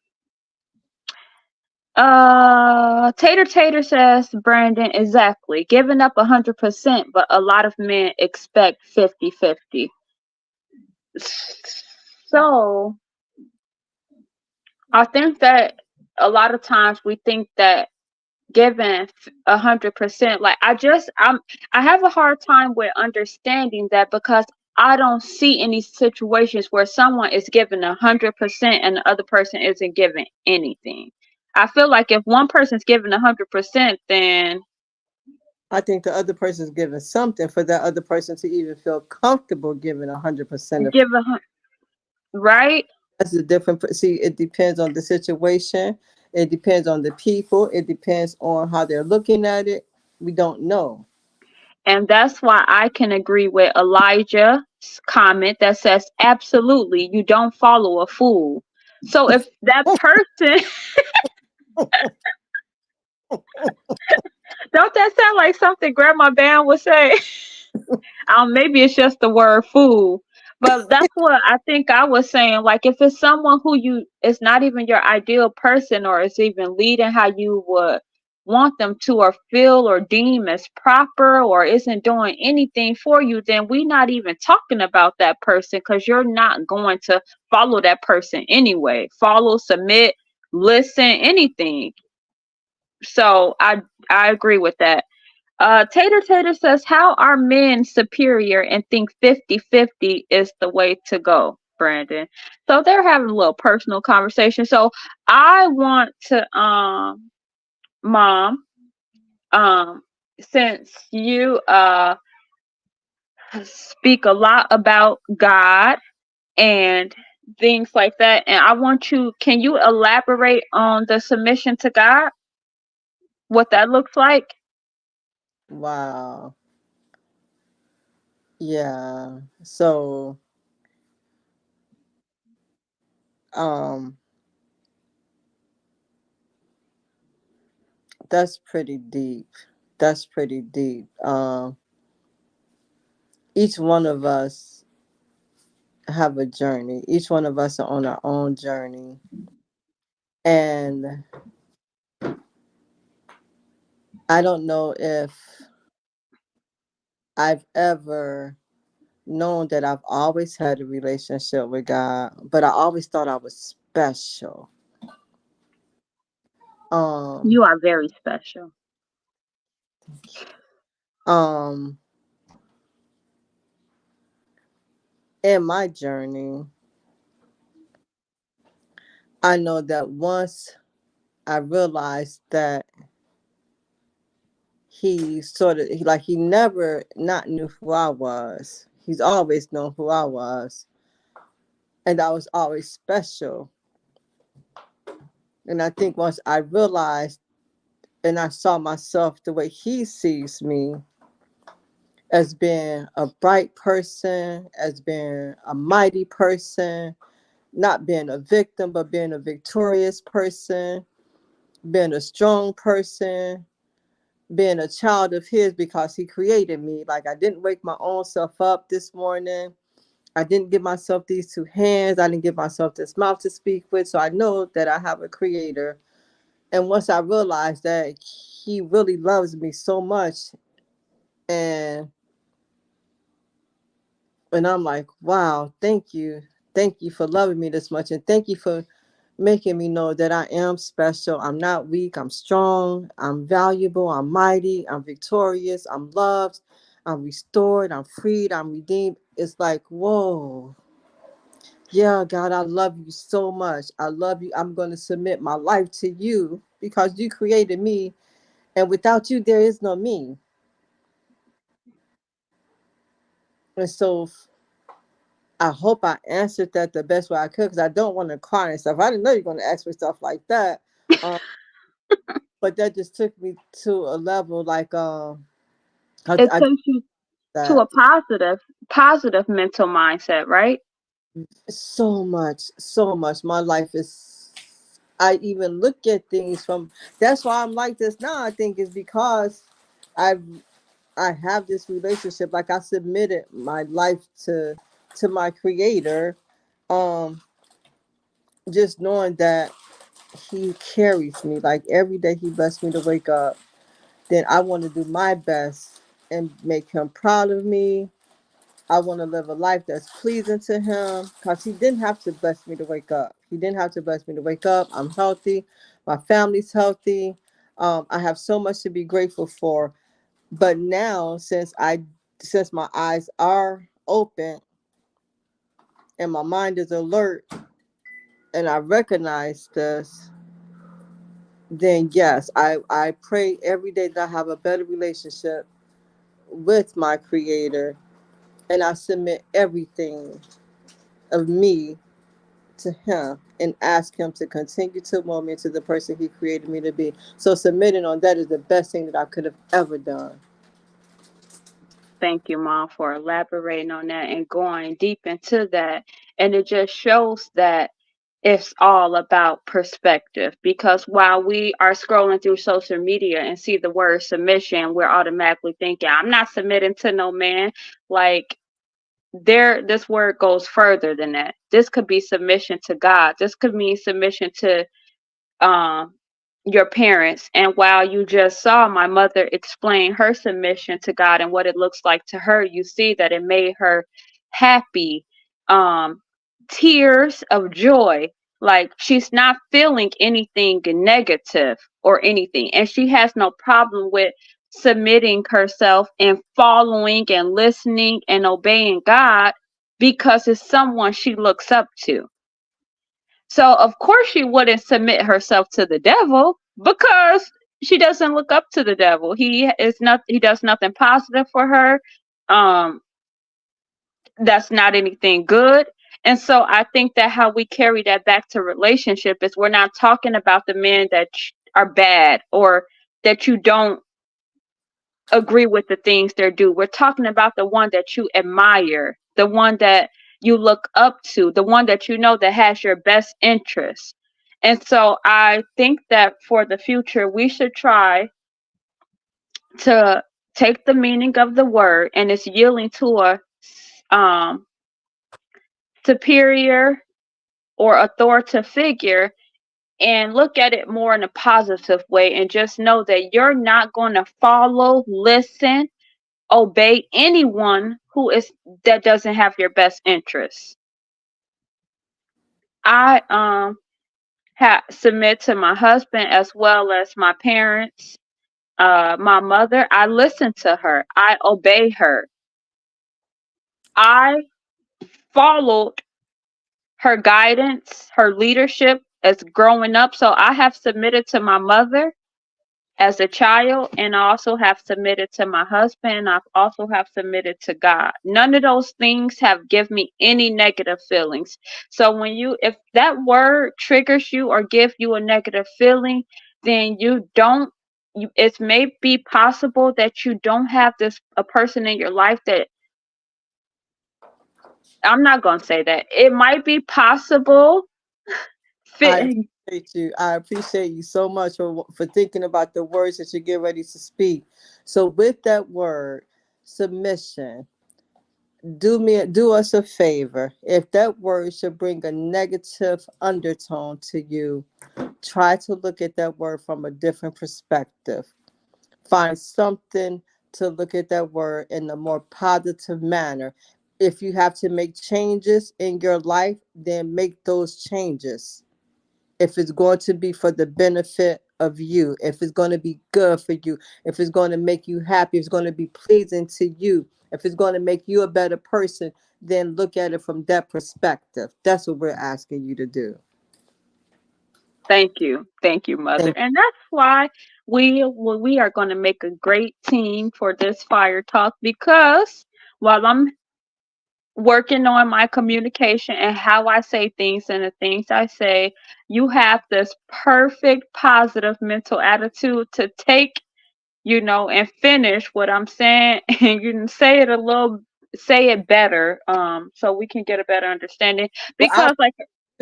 Tater Tater says, Brandon, exactly. Giving up 100%, but a lot of men expect 50-50. So, I think that a lot of times we think that given 100%, like I have a hard time with understanding that, because I don't see any situations where someone is given 100% and the other person isn't given anything. I feel like if one person's given 100%, then I think the other person's giving something for that other person to even feel comfortable giving 100% of. give right. That's a different. See, it depends on the situation. It depends on the people. It depends on how they're looking at it. We don't know. And that's why I can agree with Elijah's comment that says, absolutely, you don't follow a fool. So if that person, don't that sound like something Grandma Bam would say? Maybe it's just the word fool, but that's what I think I was saying. Like, if it's someone who it's not even your ideal person, or it's even leading how you would want them to, or feel or deem as proper, or isn't doing anything for you, then we're not even talking about that person, because you're not going to follow that person anyway. Follow, submit, listen, anything. So I agree with that. Tater Tater says, how are men superior and think 50-50 is the way to go, Brandon? So they're having a little personal conversation. So I want to, Mom, um, since you speak a lot about God and things like that, and I want you, can you elaborate on the submission to God, what that looks like? Wow. Yeah. So, um, that's pretty deep. That's pretty deep. Each one of us have a journey. Each one of us are on our own journey. And I don't know if I've ever known that I've always had a relationship with God, but I always thought I was special. Um, You are very special. um, in my journey, I know that once I realized that he sort of like he never not knew who I was. He's always known who I was, and I was always special. And I think once I realized and I saw myself the way he sees me, as being a bright person, as being a mighty person, not being a victim, but being a victorious person, being a strong person, being a child of his because he created me. Like I didn't wake my own self up this morning. I didn't give myself these two hands. I didn't give myself this mouth to speak with. So I know that I have a creator. And once I realized that he really loves me so much, and I'm like, wow, thank you. Thank you for loving me this much. And thank you for making me know that I am special. I'm not weak. I'm strong. I'm valuable. I'm mighty. I'm victorious. I'm loved. I'm restored. I'm freed. I'm redeemed. It's like, whoa. Yeah, God, I love you so much. I love you. I'm going to submit my life to you because you created me. And without you, there is no me. And so I hope I answered that the best way I could because I don't want to cry and stuff. I didn't know you're going to ask for stuff like that. Um, but that just took me to a level like It I takes you to that a positive mental mindset, right? so much. My life is. I even look at things from. That's why I'm like this now. I think is because I I have this relationship. Like I submitted my life to my Creator. Um, just knowing that He carries me. Like every day He blessed me to wake up. Then I want to do my best and make Him proud of me. I want to live a life that's pleasing to him because he didn't have to bless me to wake up. He didn't have to bless me to wake up. I'm healthy. My family's healthy. I have so much to be grateful for. But now, since my eyes are open and my mind is alert, and I recognize this, then yes, I pray every day that I have a better relationship with my Creator, and I submit everything of me to him and ask him to continue to mold me into the person he created me to be. So submitting on that is the best thing that I could have ever done. Thank you, Mom, for elaborating on that and going deep into that. And it just shows that it's all about perspective because while we are scrolling through social media and see the word submission, we're automatically thinking, I'm not submitting to no man. Like, this word goes further than that. This could be submission to God. This could mean submission to um, your parents. And while you just saw my mother explain her submission to God and what it looks like to her, you see that it made her happy, um, tears of joy. Like she's not feeling anything negative or anything. And she has no problem with submitting herself and following and listening and obeying God because it's someone she looks up to. So of course she wouldn't submit herself to the devil because she doesn't look up to the devil. He does nothing positive for her. Um that's not anything good. And so I think that how we carry that back to relationship is we're not talking about the men that are bad or that you don't agree with the things they do. We're talking about the one that you admire, the one that you look up to, the one that you know that has your best interest. And so I think that for the future, we should try to take the meaning of the word and it's yielding to a um, superior or authoritative figure and look at it more in a positive way and just know that you're not going to follow, listen, obey anyone who is that doesn't have your best interests. I submit to my husband as well as my parents, my mother. I listen to her. I obey her. I followed her guidance, her leadership as growing up. So I have submitted to my mother as a child, and I also have submitted to my husband, and I also have submitted to God. None of those things have given me any negative feelings. So if that word triggers you or give you a negative feeling, then it may be possible that you don't have a person in your life that I'm not going to say that. It might be possible I fit. appreciate you. I appreciate you so much for thinking about the words that you get ready to speak. So with that word, submission, do us a favor. If that word should bring a negative undertone to you, try to look at that word from a different perspective. Find something to look at that word in a more positive manner. If you have to make changes in your life, then make those changes. If it's going to be for the benefit of you, if it's going to be good for you, if it's going to make you happy, if it's going to be pleasing to you, if it's going to make you a better person, then look at it from that perspective. That's what we're asking you to do. Thank you, mother. Thank And that's why we are going to make a great team for this fire talk because while I'm working on my communication and how I say things and the things I say, you have this perfect positive mental attitude to take, and finish what I'm saying and you can say it better so we can get a better understanding well, I because like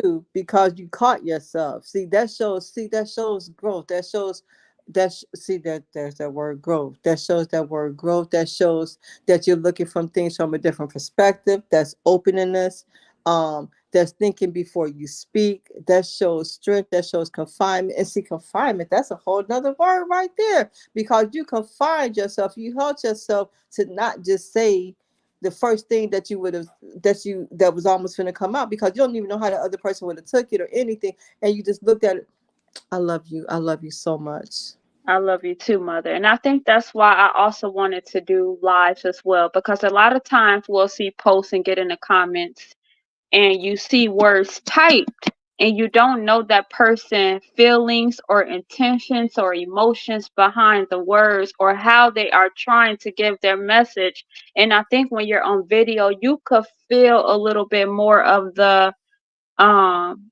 too, because you caught yourself. See, that shows growth. That shows see that there's that word growth. That shows that word growth. That shows that you're looking from things from a different perspective. That's openness. That's thinking before you speak. That shows strength. That shows confinement. And see, confinement, that's a whole nother word right there. Because you confined yourself, you held yourself to not just say the first thing that you would have that was almost going to come out, because you don't even know how the other person would have took it or anything, and you just looked at it. I love you so much. I love you too, mother. And I think that's why I also wanted to do lives as well, because a lot of times we'll see posts and get in the comments and you see words typed and you don't know that person feelings or intentions or emotions behind the words or how they are trying to give their message. And I think when you're on video, you could feel a little bit more of the um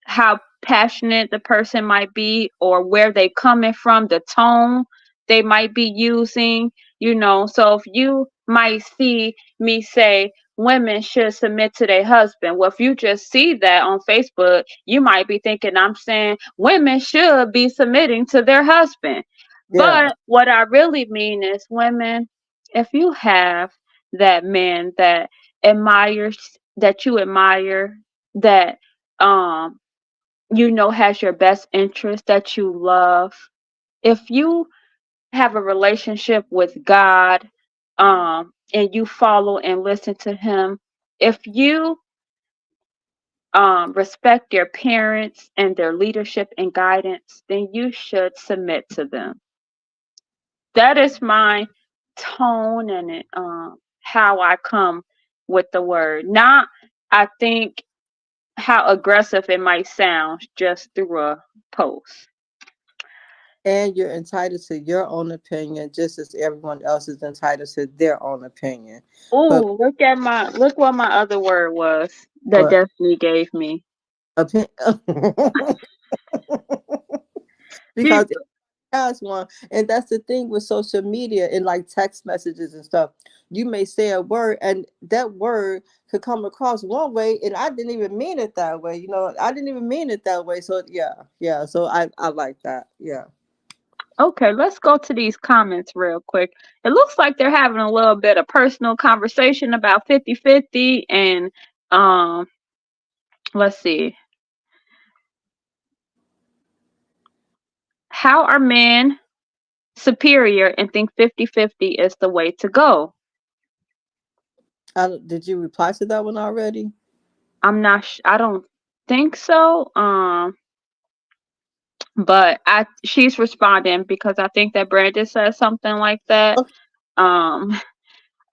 how passionate the person might be or where they coming from, the tone they might be using. So if you might see me say women should submit to their husband, well, if you just see that on Facebook, you might be thinking I'm saying women should be submitting to their husband. Yeah, But what I really mean is, women, if you have that man admires that you admire, that um has your best interest, that you love, if you have a relationship with God, and you follow and listen to him, if you respect your parents and their leadership and guidance, then you should submit to them. That is my tone and how I come with the word. Not, I think, how aggressive it might sound just through a post. And you're entitled to your own opinion just as everyone else is entitled to their own opinion. But Ooh, look what my other word was that but Destiny gave me. opinion She, because it has one, and that's the thing with social media and like text messages and stuff. You may say a word and that word could come across one way and I didn't even mean it that way. I didn't even mean it that way. So yeah. So I like that. Yeah. okay, let's go to these comments real quick. It looks like they're having a little bit of personal conversation about 50-50 and um let's see. How are men superior and think 50-50 is the way to go? Did you reply to that one already? I don't think so. But I she's responding because I think that Brandon said something like that. Okay. Um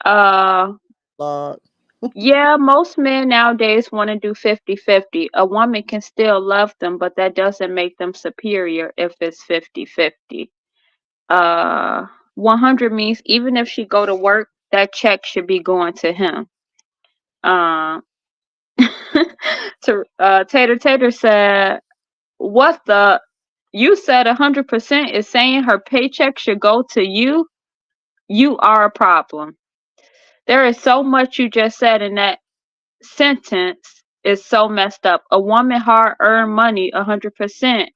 uh Lord. yeah, most men nowadays want to do 50-50. A woman can still love them, but that doesn't make them superior if it's 50-50. 100 means even if she go to work, that check should be going to him. Um Tater Tater said, "What the? You said 100% is saying her paycheck should go to you? You are a problem. There is so much you just said in that sentence is so messed up. A woman hard earned money 100%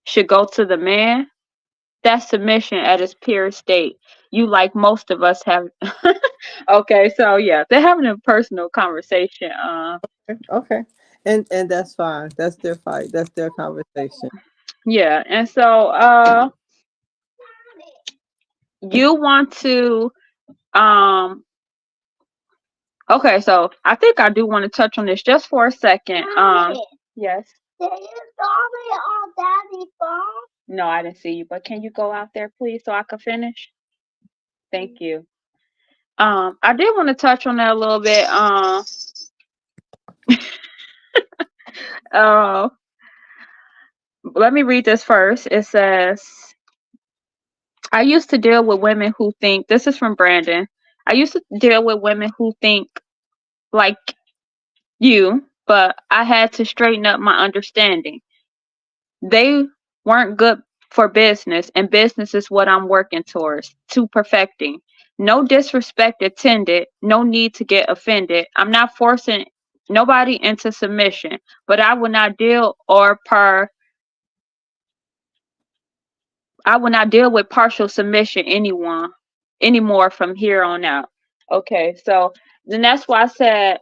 should go to the man. That's submission at its purest state. You like most of us have." Okay, so yeah, they're having a personal conversation. Okay. And that's fine. That's their fight. That's their conversation. Yeah, and so you want to um okay, so I think I do want to touch on this just for a second. Yes. Did you saw me on Daddy's phone? No, I didn't see you, but can you go out there please so I can finish? Thank you. I did want to touch on that a little bit. Uh let me read this first. It says, I used to deal with women who think, this is from Brandon. I used to deal with women who think like you, but I had to straighten up my understanding. They weren't good for business, and business is what I'm working towards, to perfecting. No disrespect intended, no need to get offended. I'm not forcing nobody into submission, but I will not deal with partial submission anyone anymore from here on out. Okay, so then that's why I said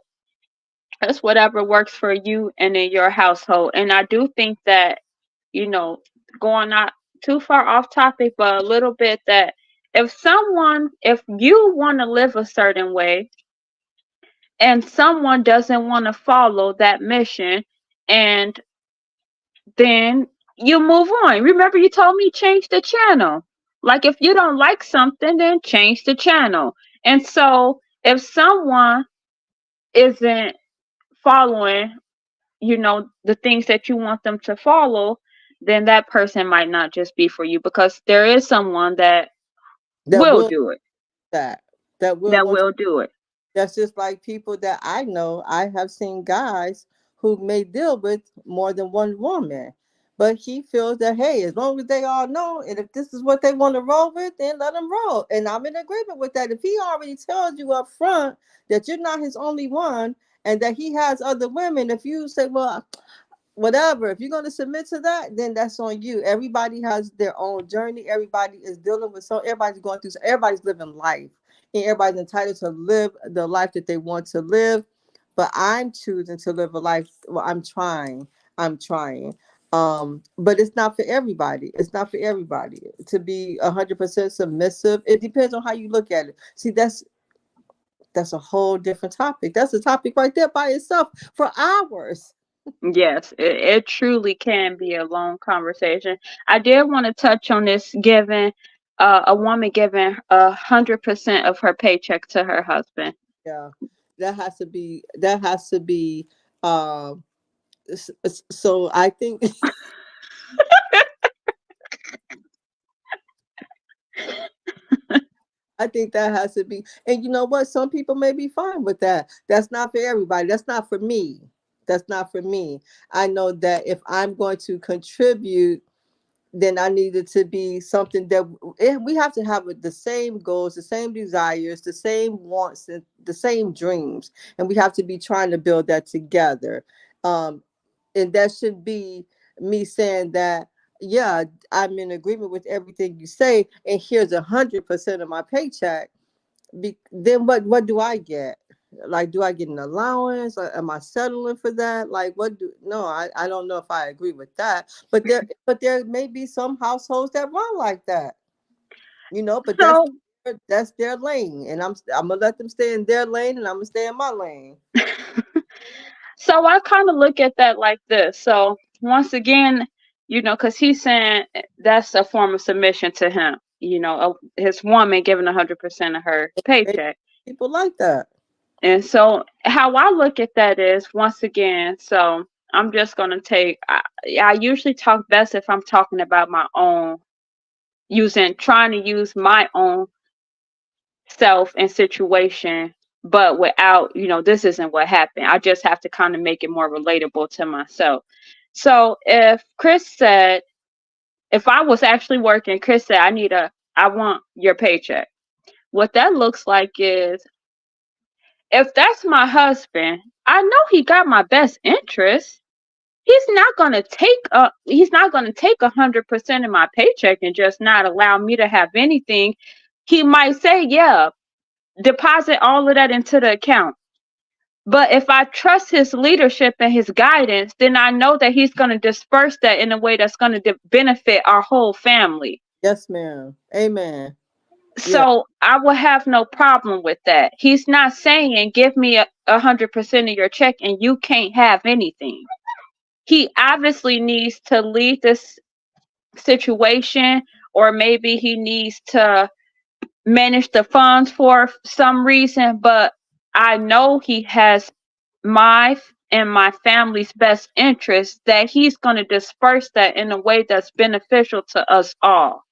it's whatever works for you and in your household. And I do think that, you know, going not too far off topic, but a little bit, that if you want to live a certain way and someone doesn't want to follow that mission, and then you move on. Remember, you told me change the channel. Like, if you don't like something, then change the channel. And so, if someone isn't following, the things that you want them to follow, then that person might not just be for you, because there is someone that That will will do it, that that will that want. will do it. That's just like people that I know. I have seen guys who may deal with more than one woman, but he feels that, hey, as long as they all know, and if this is what they want to roll with, then let them roll. And I'm in agreement with that. If he already tells you up front that you're not his only one and that he has other women, if you say, well, whatever, if you're going to submit to that, then that's on you. Everybody has their own journey. Everybody is dealing with, so everybody's going through, so everybody's living life, and everybody's entitled to live the life that they want to live. But I'm choosing to live a life. Well, I'm trying. But it's not for everybody. It's not for everybody to be 100% submissive. It depends on how you look at it. See, that's That's a whole different topic. That's a topic right there by itself for hours. Yes, it truly can be a long conversation. I did want to touch on this giving a woman giving 100% of her paycheck to her husband. Yeah, that has to be. That has to be. Um, so I think I think that has to be. And you know what? Some people may be fine with that. That's not for everybody. That's not for me. That's not for me. I know that if I'm going to contribute, then I need it to be something that we have to have the same goals, the same desires, the same wants, and the same dreams, and we have to be trying to build that together. Um, and that should be me saying that, yeah, I'm in agreement with everything you say, and here's 100% of my paycheck. Then what do I get? Like, do I get an allowance? Or am I settling for that? Like, what do? No, I don't know if I agree with that. But there may be some households that run like that, But So that's their lane, and I'm gonna let them stay in their lane, and I'm gonna stay in my lane. so I kind of look at that like this. So once again, because he's saying that's a form of submission to him. His woman giving 100% of her Maybe paycheck. people like that. And so how I look at that is once again, so I'm just going to I usually talk best if I'm talking about my own, trying to use my own self and situation, but without, this isn't what happened. I just have to kind of make it more relatable to myself. So if Chris said, if I was actually working, Chris said, I want your paycheck. What that looks like is, if that's my husband, I know he got my best interest. He's not gonna take 100% of my paycheck and just not allow me to have anything. He might say, yeah, deposit all of that into the account. But if I trust his leadership and his guidance, then I know that he's going to disperse that in a way that's going to benefit our whole family. Yes, ma'am. Amen. Yeah. So I will have no problem with that. He's not saying give me 100% of your check and you can't have anything. He obviously needs to lead this situation, or maybe he needs to manage the funds for some reason, but I know he has my and my family's best interest, that he's going to disperse that in a way that's beneficial to us all.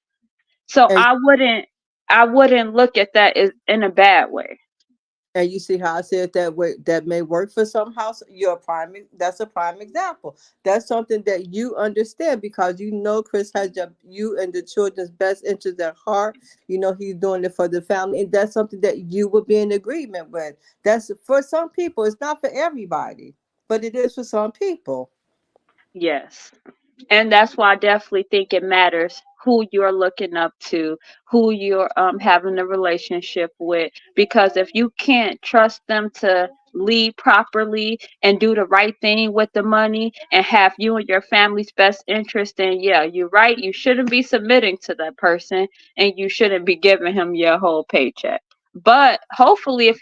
So And I wouldn't look at that as in a bad way. And you see how I said that way, that may work for some house. That's a prime example. That's something that you understand because Chris has you and the children's best interest at heart. He's doing it for the family, and that's something that you would be in agreement with. That's for some people. It's not for everybody, but it is for some people. Yes. And that's why I definitely think it matters who you're looking up to, who you're having a relationship with, because if you can't trust them to lead properly and do the right thing with the money and have you and your family's best interest, then yeah, you're right, you shouldn't be submitting to that person and you shouldn't be giving him your whole paycheck. But hopefully,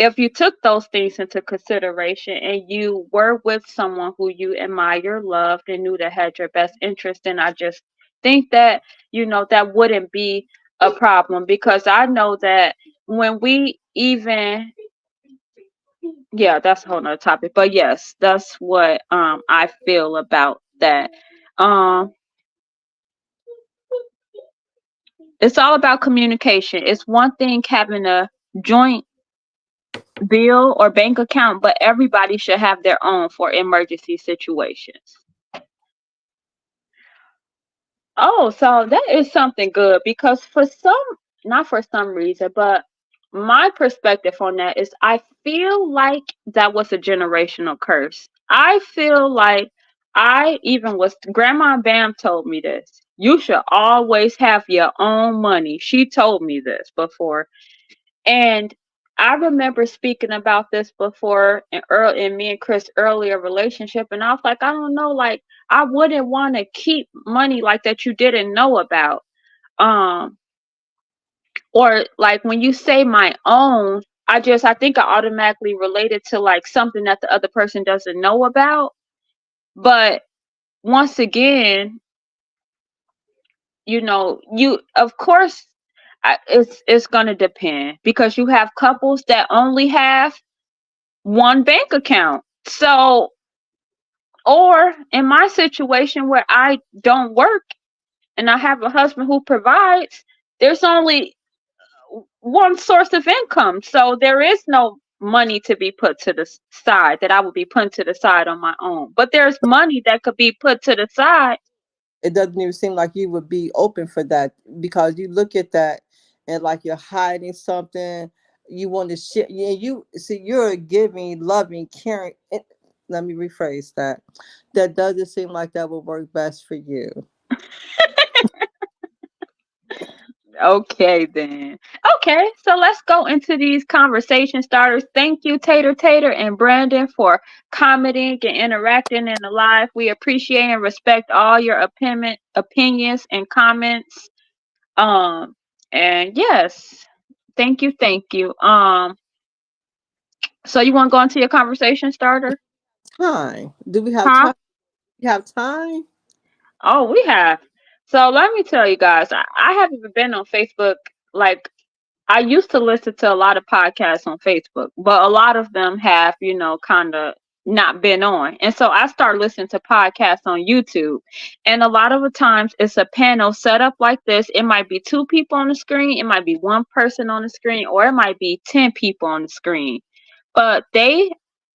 if you took those things into consideration and you were with someone who you admire, loved, and knew that had your best interest, then I just think that, that wouldn't be a problem, because I know that when we even, yeah, that's a whole nother topic. But yes, that's what I feel about that. Um it's all about communication. It's one thing having a joint bill or bank account, but everybody should have their own for emergency situations. Oh, so that is something good, because not for some reason, but my perspective on that is I feel like that was a generational curse. I feel like Grandma Bam told me this. You should always have your own money. She told me this before. And I remember speaking about this before in me and Chris' earlier relationship, and I was like, I don't know, like I wouldn't want to keep money like that you didn't know about. Um, or like when you say my own, I think I automatically relate it to like something that the other person doesn't know about. But once again, you of course, it's gonna depend because you have couples that only have one bank account. So, or in my situation where I don't work and I have a husband who provides, there's only one source of income. So there is no money to be put to the side that I would be putting to the side on my own. But there's money that could be put to the side. It doesn't even seem like you would be open for that, because you look at that and like you're hiding something. You want to share. Yeah, you see, you're a giving, loving, caring. Let me rephrase that. That doesn't seem like that would work best for you. Okay, then. Okay, so let's go into these conversation starters. Thank you, Tater Tater and Brandon, for commenting and interacting in the live. We appreciate and respect all your opinions and comments. Um, and yes, thank you. So you want to go into your conversation starter? Time? Do we have Huh? time? We have time. Oh, we have. So let me tell you guys, I haven't even been on Facebook. Like, I used to listen to a lot of podcasts on Facebook, but a lot of them have, kind of not been on. And so I started listening to podcasts on YouTube. And a lot of the times it's a panel set up like this. It might be two people on the screen, it might be one person on the screen, or it might be 10 people on the screen. But they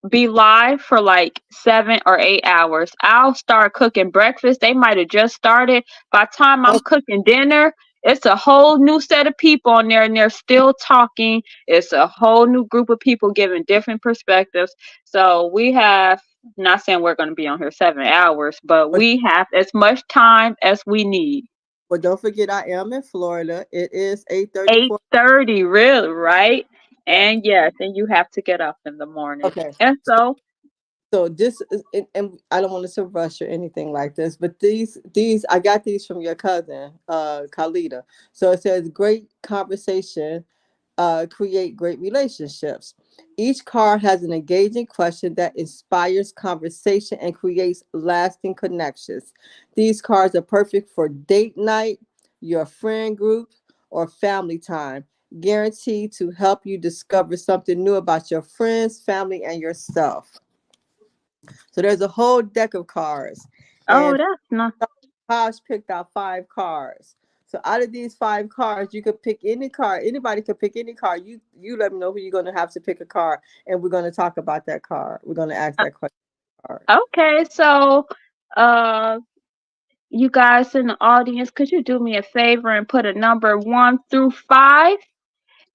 be live for like 7 or 8 hours. I'll start cooking breakfast. They might have just started. By the time I'm Oh, cooking dinner, it's a whole new set of people on there and they're still talking. It's a whole new group of people giving different perspectives. So we have, not saying we're going to be on here 7 hours, but but we have as much time as we need. but don't forget, I am in Florida. It is 8:34. 8:30, really, right? And yes, and you have to get up in the morning. Okay. And so, So this is, and I don't want to rush or anything like this, but these I got these from your cousin, Khalida. So it says great conversation, create great relationships. Each card has an engaging question that inspires conversation and creates lasting connections. These cards are perfect for date night, your friend group, or family time. Guaranteed to help you discover something new about your friends, family, and yourself. So there's a whole deck of cards, oh, and that's not. Taj picked out 5 cards. So out of these 5 cards, you could pick any card. Anybody could pick any card. You let me know who you're going to have to pick a card, and we're going to talk about that card. We're going to ask that question. Card. Okay, so uh you guys in the audience, could you do me a favor and put a number 1 through 5?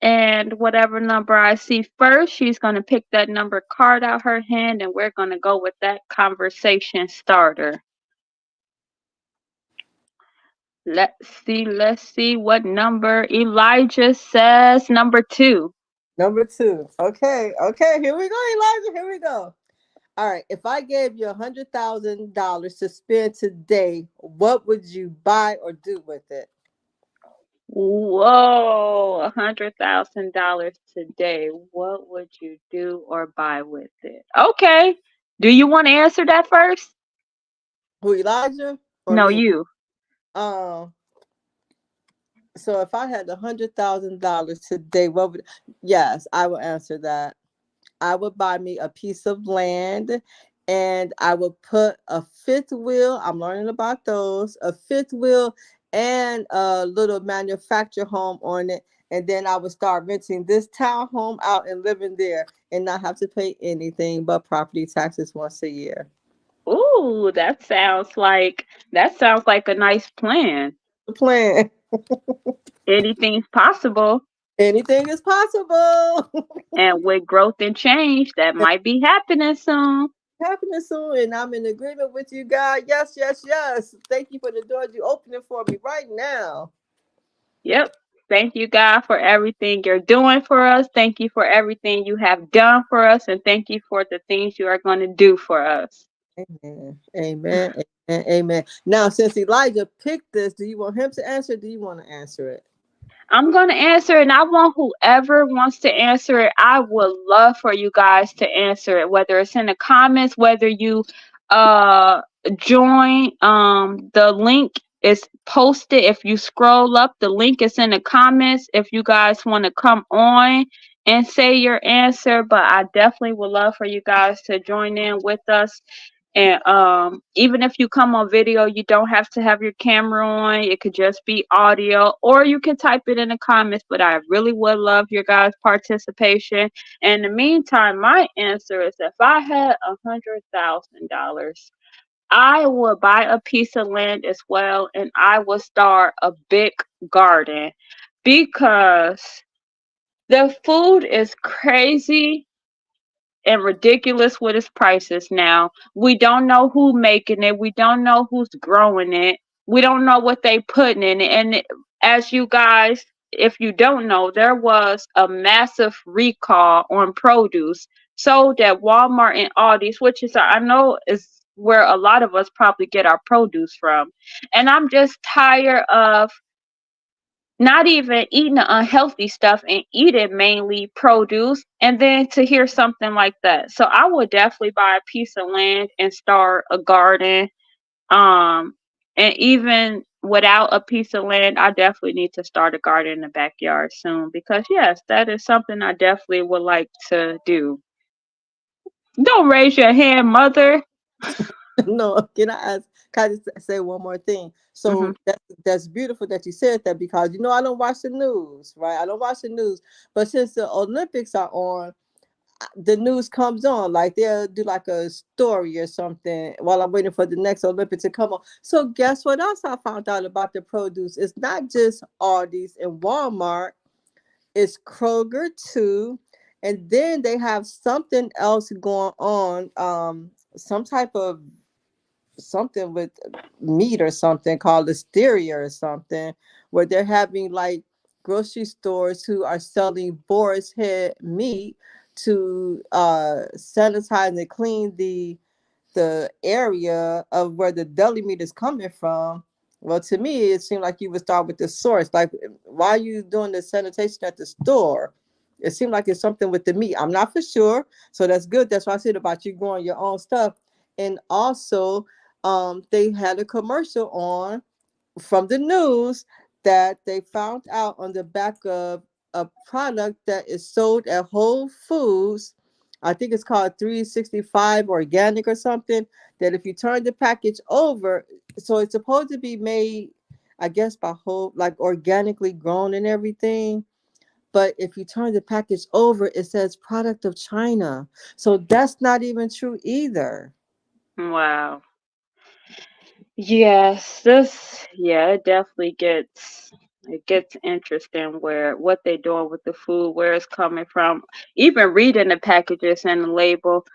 And whatever number I see first, she's gonna pick that number card out her hand and we're gonna go with that conversation starter. Let's see what number Elijah says. Number 2. Number 2. Okay, okay. Here we go, Elijah. Here we go. All right. If I gave you $100,000 to spend today, what would you buy or do with it? Whoa, $100,000 today. What would you do or buy with it? Okay. Do you want to answer that first? Who, Elijah or No, me? you. Um. So if I had $100,000 today, what would? Yes, I will answer that. I would buy me a piece of land, and I would put a fifth wheel. I'm learning about those. A fifth wheel and a little manufactured home on it. And then I would start renting this townhome out and living there and not have to pay anything but property taxes once a year. Ooh, that sounds like a nice plan. The plan. Anything's possible, Anything is possible. and with growth and change, that might be happening soon. Happening soon, and I'm in agreement with you, God. Yes, yes, yes. Thank you for the doors you opening for me right now. Yep. Thank you, God, for everything you're doing for us. Thank you for everything you have done for us, and thank you for the things you are going to do for us. Amen. Amen. Amen. Amen. Now, since Elijah picked this, do you want him to answer? Or do you want to answer it? I'm gonna answer it, and I want whoever wants to answer it. I would love for you guys to answer it, whether it's in the comments, whether you uh join. The link is posted. If you scroll up, the link is in the comments. If you guys want to come on and say your answer, but I definitely would love for you guys to join in with us. And even if you come on video, you don't have to have your camera on. It could just be audio, or you can type it in the comments. But I really would love your guys' participation. In the meantime, my answer is if I had $100,000, I would buy a piece of land as well, and I would start a big garden because the food is crazy and ridiculous with its prices now. We don't know who making it. We don't know who's growing it. We don't know what they putting in it. And as you guys, if you don't know, there was a massive recall on produce sold at Walmart and Aldi's, which is I know is where a lot of us probably get our produce from. And I'm just tired of not even eating the unhealthy stuff and eating mainly produce, and then to hear something like that. So I would definitely buy a piece of land and start a garden. um and even without a piece of land, I definitely need to start a garden in the backyard soon, because yes, that is something I definitely would like to do. Don't raise your hand, mother. No, can I ask? Can I just say one more thing? Hmm. So that's beautiful that you said that, because I don't watch the news, right? I don't watch the news, but since the Olympics are on, the news comes on. Like they'll do like a story or something while I'm waiting for the next Olympics to come on. So guess what else I found out about the produce? It's not just Aldi's and Walmart. It's Kroger too, and then they have something else going on. Some type of something with meat or something called listeria or something, where they're having like grocery stores who are selling boar's head meat to sanitize and clean the area of where the deli meat is coming from. Well, to me, it seemed like you would start with the source. Like, why are you doing the sanitation at the store? It seemed like it's something with the meat. I'm not for sure. So that's good. That's why I said about you growing your own stuff. And also, they had a commercial on from the news that they found out on the back of a product that is sold at Whole Foods. I think it's called 365 organic or something. That if you turn the package over, so it's supposed to be made, I guess, by whole, like organically grown and everything. But if you turn the package over, it says product of China. So that's not even true either. Wow. Yes, yeah, it gets interesting where what they're doing with the food, where it's coming from. Even reading the packages and the label,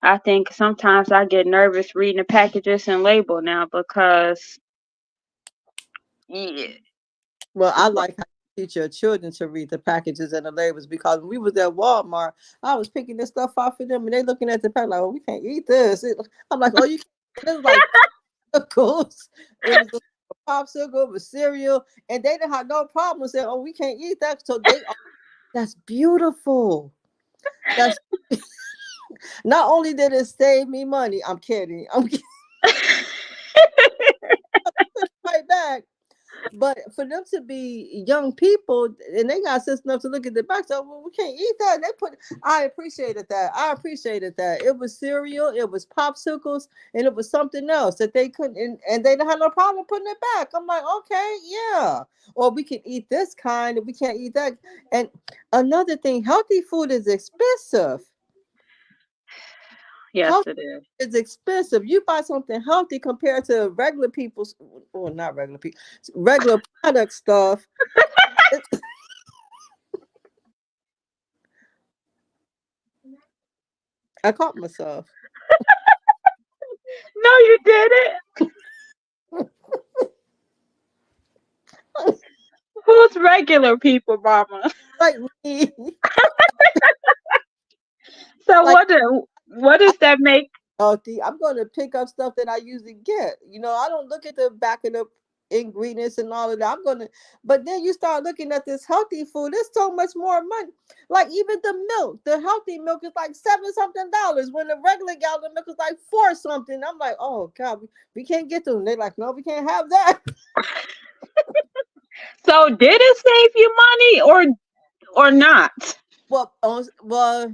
I think sometimes I get nervous reading the packages and label now because yeah. Well, I like how you teach your children to read the packages and the labels, because when we was at Walmart, I was picking this stuff off of them and they looking at the pack like, "Oh, we can't eat this." I'm like, "Oh, you can't." And it was like popsicles. It was a popsicle with cereal, and they didn't have no problem saying, "Oh, we can't eat that." So that's beautiful. That's not only did it save me money. I'm kidding. I'm kidding right back. But for them to be young people and they got sense enough to look at the back, so well, we can't eat that. They put. I appreciated that. I appreciated that. It was cereal, it was popsicles, and it was something else that they couldn't, and they didn't have no problem putting it back. I'm like, okay, yeah. Or we can eat this kind, and we can't eat that. And another thing, healthy food is expensive. Yes, Healthy it is. is expensive. You buy something healthy compared to regular people's, well, not regular people, regular product stuff. I caught myself. No, you didn't. Who's regular people, Mama? Like me, So like what I'm does that make? healthy. I'm going to pick up stuff that I usually get. I don't look at the back of the. ingredients and all of that. I'm gonna, but then you start looking at this healthy food. There's so much more money. Like even the milk, the healthy milk is like $7 something when the regular gallon of milk is like four something. I'm like, oh God, we can't get to them. They're like, no, we can't have that. So did it save you money or not? Well,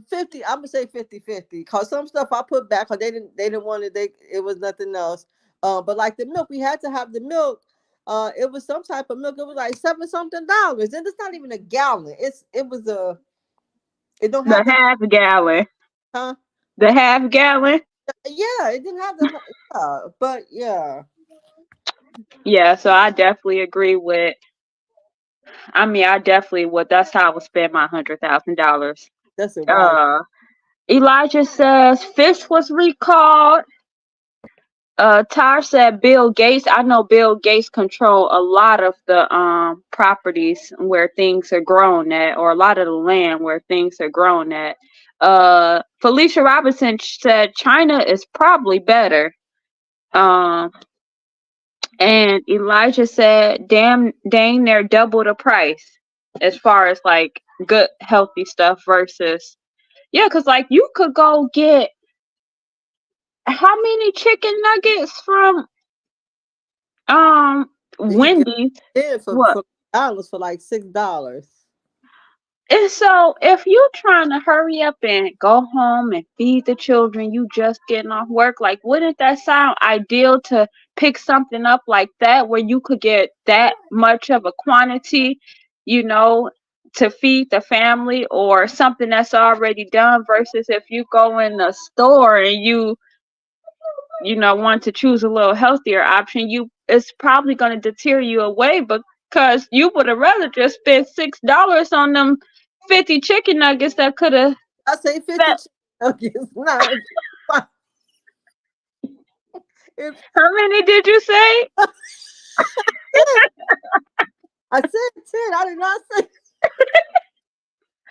50. I'm gonna say 50-50. Cause some stuff I put back, cause they didn't want it. It was nothing else. But like the milk, we had to have the milk. It was some type of milk. It was like $7 something, and it's not even a gallon. It was a. It don't The have the. half gallon. Huh? The half gallon? Yeah, it didn't have the. Yeah, but yeah, Yeah, so I definitely agree with I mean I definitely would that's how I would spend my $100,000. that's it. Right. Uh Elijah says fish was recalled. Tar said Bill Gates. I know Bill Gates control a lot of the properties where things are grown at, or a lot of the land where things are grown at. Felicia Robinson said China is probably better. Um, and Elijah said, dang, they're double the price as far as like good healthy stuff versus yeah, cause like you could go get how many chicken nuggets from You can get Wendy's. it What? for dollars for like $6. And so if you trying to hurry up and go home and feed the children, you just getting off work, like wouldn't that sound ideal to pick something up like that where you could get that much of a quantity, you know, to feed the family or something that's already done versus if you go in the store and you want to choose a little healthier option, you it's probably going to deter you away because you would have rather just spent $6 on them 50 chicken nuggets that could have I say 50 fed. chicken nuggets. Nah, if How many did you say? I said 10. I did not say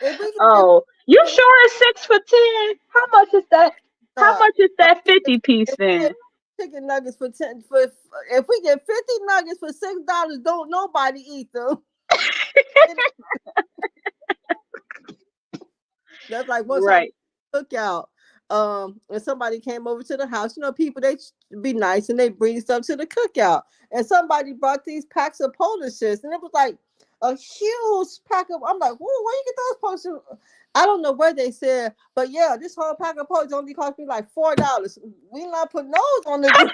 if we can get Oh, you sure it's 6 for 10? How much is that? How uh much is but that 50 piece if we then? get chicken nuggets for 10 for if we get 50 nuggets for $6, don't nobody eat them. And that's like one time Right. cookout. And somebody came over to the house. You know, people they be nice and they bring stuff to the cookout. And somebody brought these packs of polishes, and it was like a huge pack of. I'm like, whoa, where you get those polishes? I don't know where they said, but yeah, this whole pack of polishes only cost me like $4. We not putting those on the grill.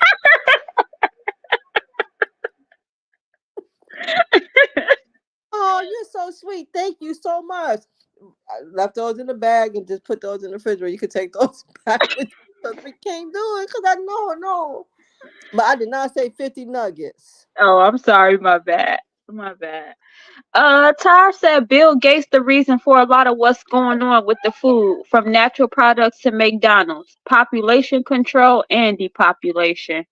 Oh, you're so sweet. Thank you so much. I left those in the bag and just put those in the refrigerator. You could take those back with you because we can't do it because I know, no. But I did not say 50 nuggets. Oh, I'm sorry, my bad. My bad. Tyre said Bill Gates the reason for a lot of what's going on with the food, from natural products to McDonald's, population control and depopulation.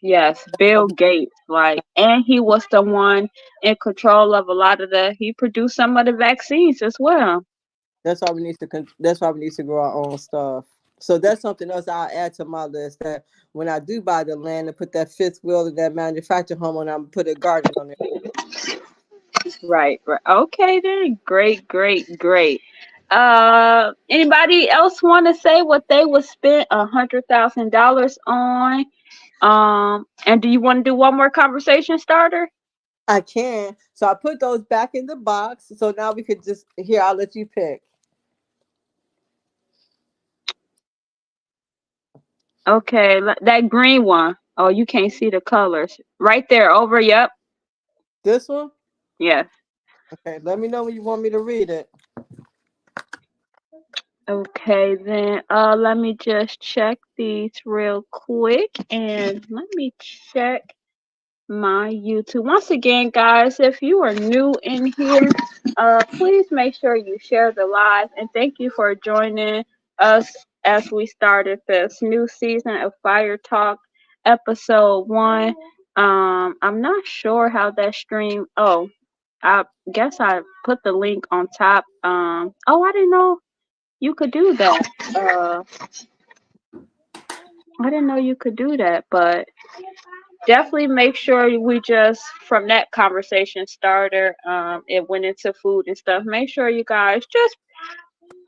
Yes, Bill Gates, like, and he was the one in control of a lot of he produced some of the vaccines as well. That's why we need to. That's why we need to grow our own stuff. So that's something else I'll add to my list. That when I do buy the land and put that fifth wheel in that manufactured home, and I'm put a garden on it. Right, right. Okay then. Great, great, great. Anybody else want to say what they would spend $100,000 on? And do you want to do one more conversation starter? I can. So I put those back in the box. So now we could just here. I'll let you pick Okay, that green one. Oh, you can't see the colors. Right there, over, yep. this one. Yes. Okay. Let me know when you want me to read it. Okay, then let me just check these real quick and let me check my YouTube. Once again, guys, if you are new in here, please make sure you share the live and thank you for joining us as we started this new season of Fire Talk, episode 1. I'm not sure how that stream. Oh, I guess I put the link on top. Oh, I didn't know you could do that. I didn't know you could do that, but definitely make sure we just from that conversation starter, it went into food and stuff. Make sure you guys just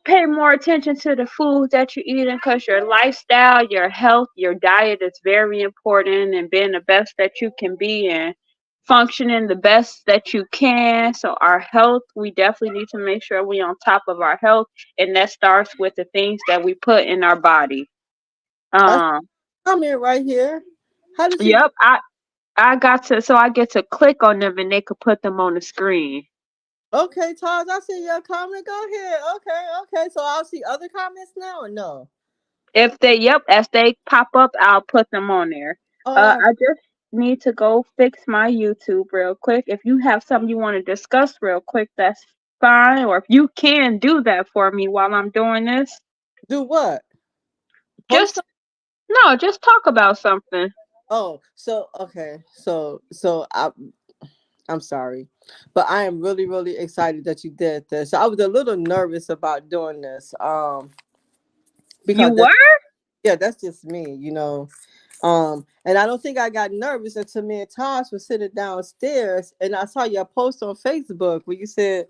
pay more attention to the foods that you're eating because your lifestyle, your health, your diet is very important and being the best that you can be and functioning the best that you can. So our health, we definitely need to make sure we on top of our health and that starts with the things that we put in our body. I Um comment right here. How did you? yep, I got to so I get to click on them and they could put them on the screen. Okay, Taj, I see your comment. Go ahead. Okay, okay. So I'll see other comments now or no? If they, yep, as they pop up, I'll put them on there. Oh, that's I just need to go fix my YouTube real quick. If you have something you want to discuss real quick, that's fine. Or if you can do that for me while I'm doing this, do what? Post. just no, just talk about something. Oh, so okay, so I'm sorry, but I am really really excited that you did this. I was a little nervous about doing this, You because were? yeah, that's just me, and I don't think I got nervous until me and Tosh were sitting downstairs, and I saw your post on Facebook where you said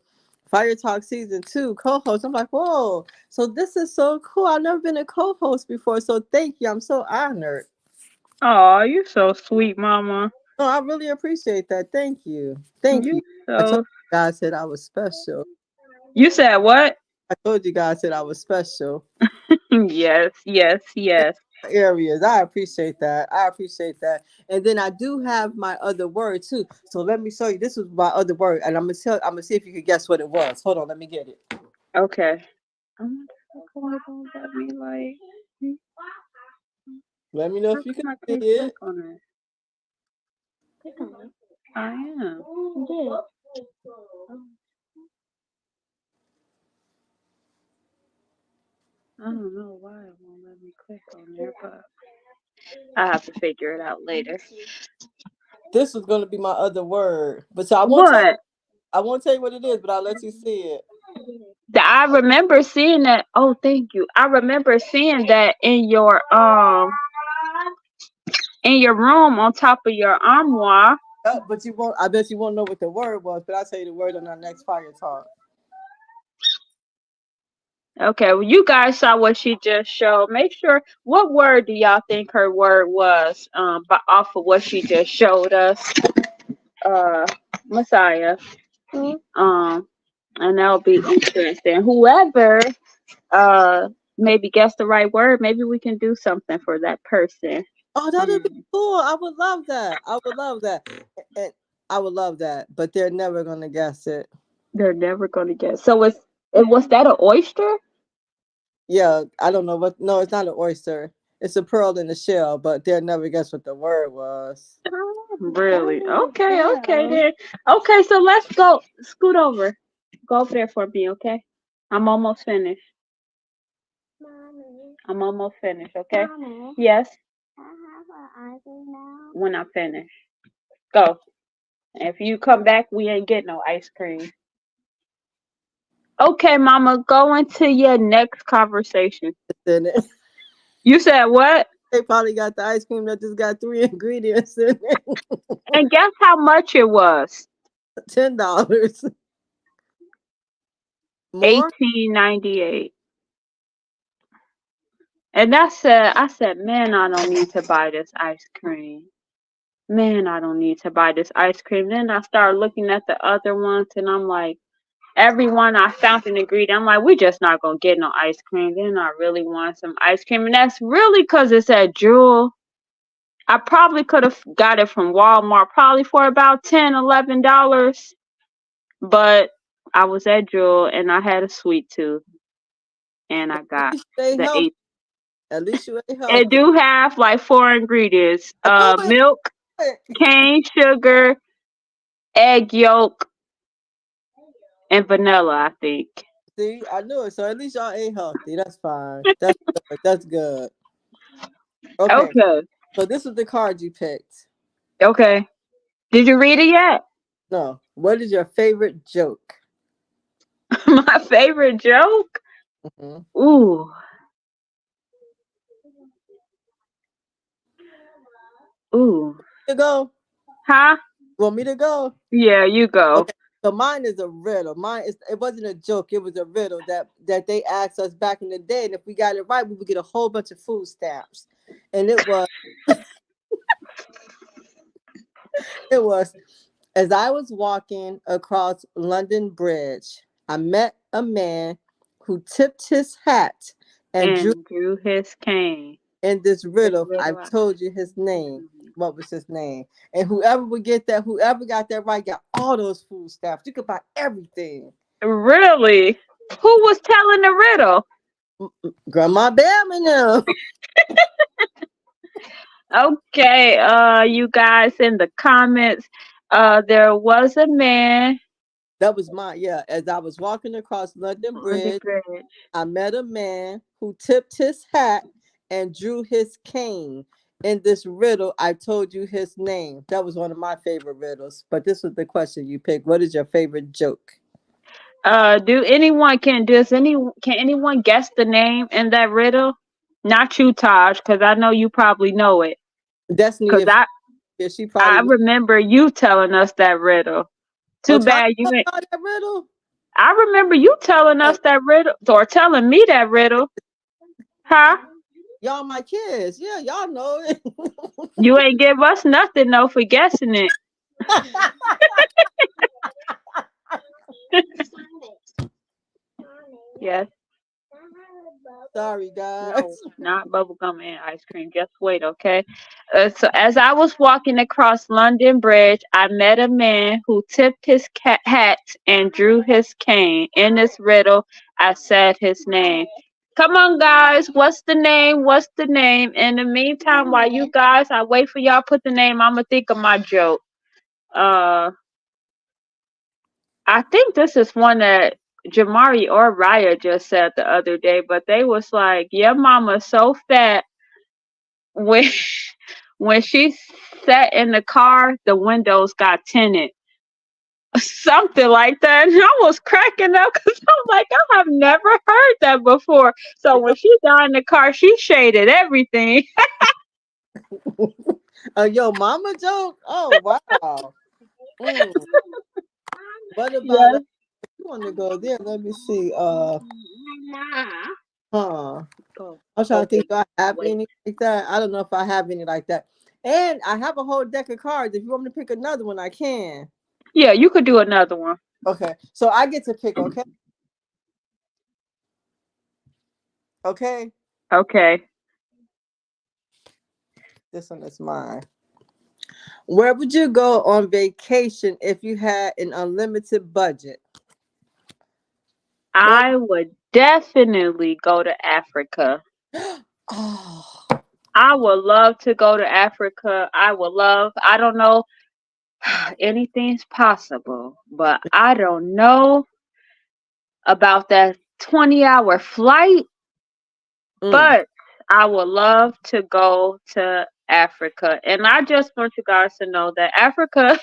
Fire Talk Season 2 co-host. I'm like, whoa, so this is so cool. I've never been a co-host before, so thank you. I'm so honored. Oh, you so sweet, Mama. No, I really appreciate that. Thank you. Thank You you. I told so. you guys said I was special. You said what? I told you guys that I was special. Yes, yes, yes. Areas. I appreciate that. I appreciate that. And then I do have my other word too. So let me show you. This was my other word, and I'm gonna see if you can guess what it was. Hold on, let me get it. Okay. I wonder why don't let me like. Let me know How if you can come I see can't click it. on it? I am. Yeah. I don't know why it won't let me click on there, but I have to figure it out later. This was gonna be my other word, but so I won't tell. What? I won't tell you what it is, but I'll let you see it. I remember seeing that. Oh, thank you. I remember seeing that in your room on top of your armoire. But you won't. I bet you won't know what the word was. But I'll tell you the word on our next fire talk. Okay, well, you guys saw what she just showed. Make sure. What word do y'all think her word was? But off of what she just showed us, uh, Messiah. Um, and that'll be interesting. Whoever maybe guess the right word, maybe we can do something for that person. Oh, that'd be Um, cool. I would love that. I would love that. And I would love that. But they're never gonna guess it. they're never gonna guess. So was that an oyster? Yeah, I don't know what. No, it's not an oyster. It's a pearl in the shell. But they'll never guess what the word was. Really? Okay, okay then. Okay, so let's go. Scoot over. Go over there for me, okay? I'm almost finished. I'm almost finished, okay? Yes. When I'm finished. Go. If you come back, we ain't get no ice cream. Okay, Mama, go into your next conversation. Then it, You said what? they probably got the ice cream that just got three ingredients in it. And guess how much it was? $10 more. 18.98. And I said, man, I don't need to buy this ice cream. Man, I don't need to buy this ice cream. Then I started looking at the other ones, and I'm like, everyone I found an ingredient. I'm like, we just not gonna get no ice cream. Then I really want some ice cream, and that's really because it's at Jewel. I probably could have got it from Walmart, probably for about $10, $11. But I was at Jewel and I had a sweet tooth and I At got least you ate the healthy. eight. At least you ate It healthy. do have like four ingredients: I knew milk, it. cane sugar, egg yolk, and vanilla, I think. See, I knew it. So at least y'all ate healthy. That's fine. That's good. That's good. Okay. Okay. So this is the card you picked. Okay. Did you read it yet? No. What is your favorite joke? My favorite joke? Hmm. Ooh. Ooh. To go? Huh? Want me to go? Yeah, you go. Okay. So mine is a riddle. It wasn't a joke. It was a riddle that they asked us back in the day, and if we got it right, we would get a whole bunch of food stamps. And it was as I was walking across London Bridge, I met a man who tipped his hat and drew And drew his cane. in this This riddle. little I've told you his name. What was his name? And whoever would get that, whoever got that right, got all those food stamps. You could buy everything. Really? Who was telling the riddle? Grandma Bam and them. Okay, you guys in the comments, there was a man That was mine. Yeah. As I was walking across London on the Bridge, bridge. I met a man who tipped his hat and drew his cane. In this riddle, I told you his name. That was one of my favorite riddles. But this was the question you picked. What is your favorite joke? Can anyone guess the name in that riddle? Not you, Taj, because I know you probably know it. Destiny, Because if she I probably knows. remember you telling us that riddle. Oh, Too Tanya bad you knows ain't. about that riddle? I remember you telling Oh, us that riddle or telling me that riddle. Huh? y'all my kids. Yeah, y'all know it. You ain't give us nothing though for guessing it. Yes. Sorry, No, guys. not bubblegum and ice cream. Just wait, okay? So, as I was walking across London Bridge, I met a man who tipped his hat and drew his cane. In this riddle, I said his name. Come on, guys. What's the name? What's the name? In the meantime, while you guys, I wait for y'all put the name, I'm going to think of my joke. Uh, I think this is one that Jamari or Raya just said the other day, but they was like, "Your mama's so fat when when she sat in the car, the windows got tinted." Something like that. And I was cracking up because I'm like, I have never heard that before. So when she got in the car, she shaded everything. Yo, mama joke. Oh wow. Mm. What about Yes. you want to go there? Let me see. Huh. Go, I'm trying go to think. Do I have wait. any like that? I don't know if I have any like that. And I have a whole deck of cards. If you want me to pick another one, I can. Yeah, you could do another one. Okay. So I get to pick. Okay. Okay. Okay. This one is mine. Where would you go on vacation if you had an unlimited budget? Where? I would definitely go to Africa. Oh, I would love to go to Africa. I don't know, anything's possible, but I don't know about that 20-hour flight. mm, But I would love to go to Africa. And I just want you guys to know that Africa,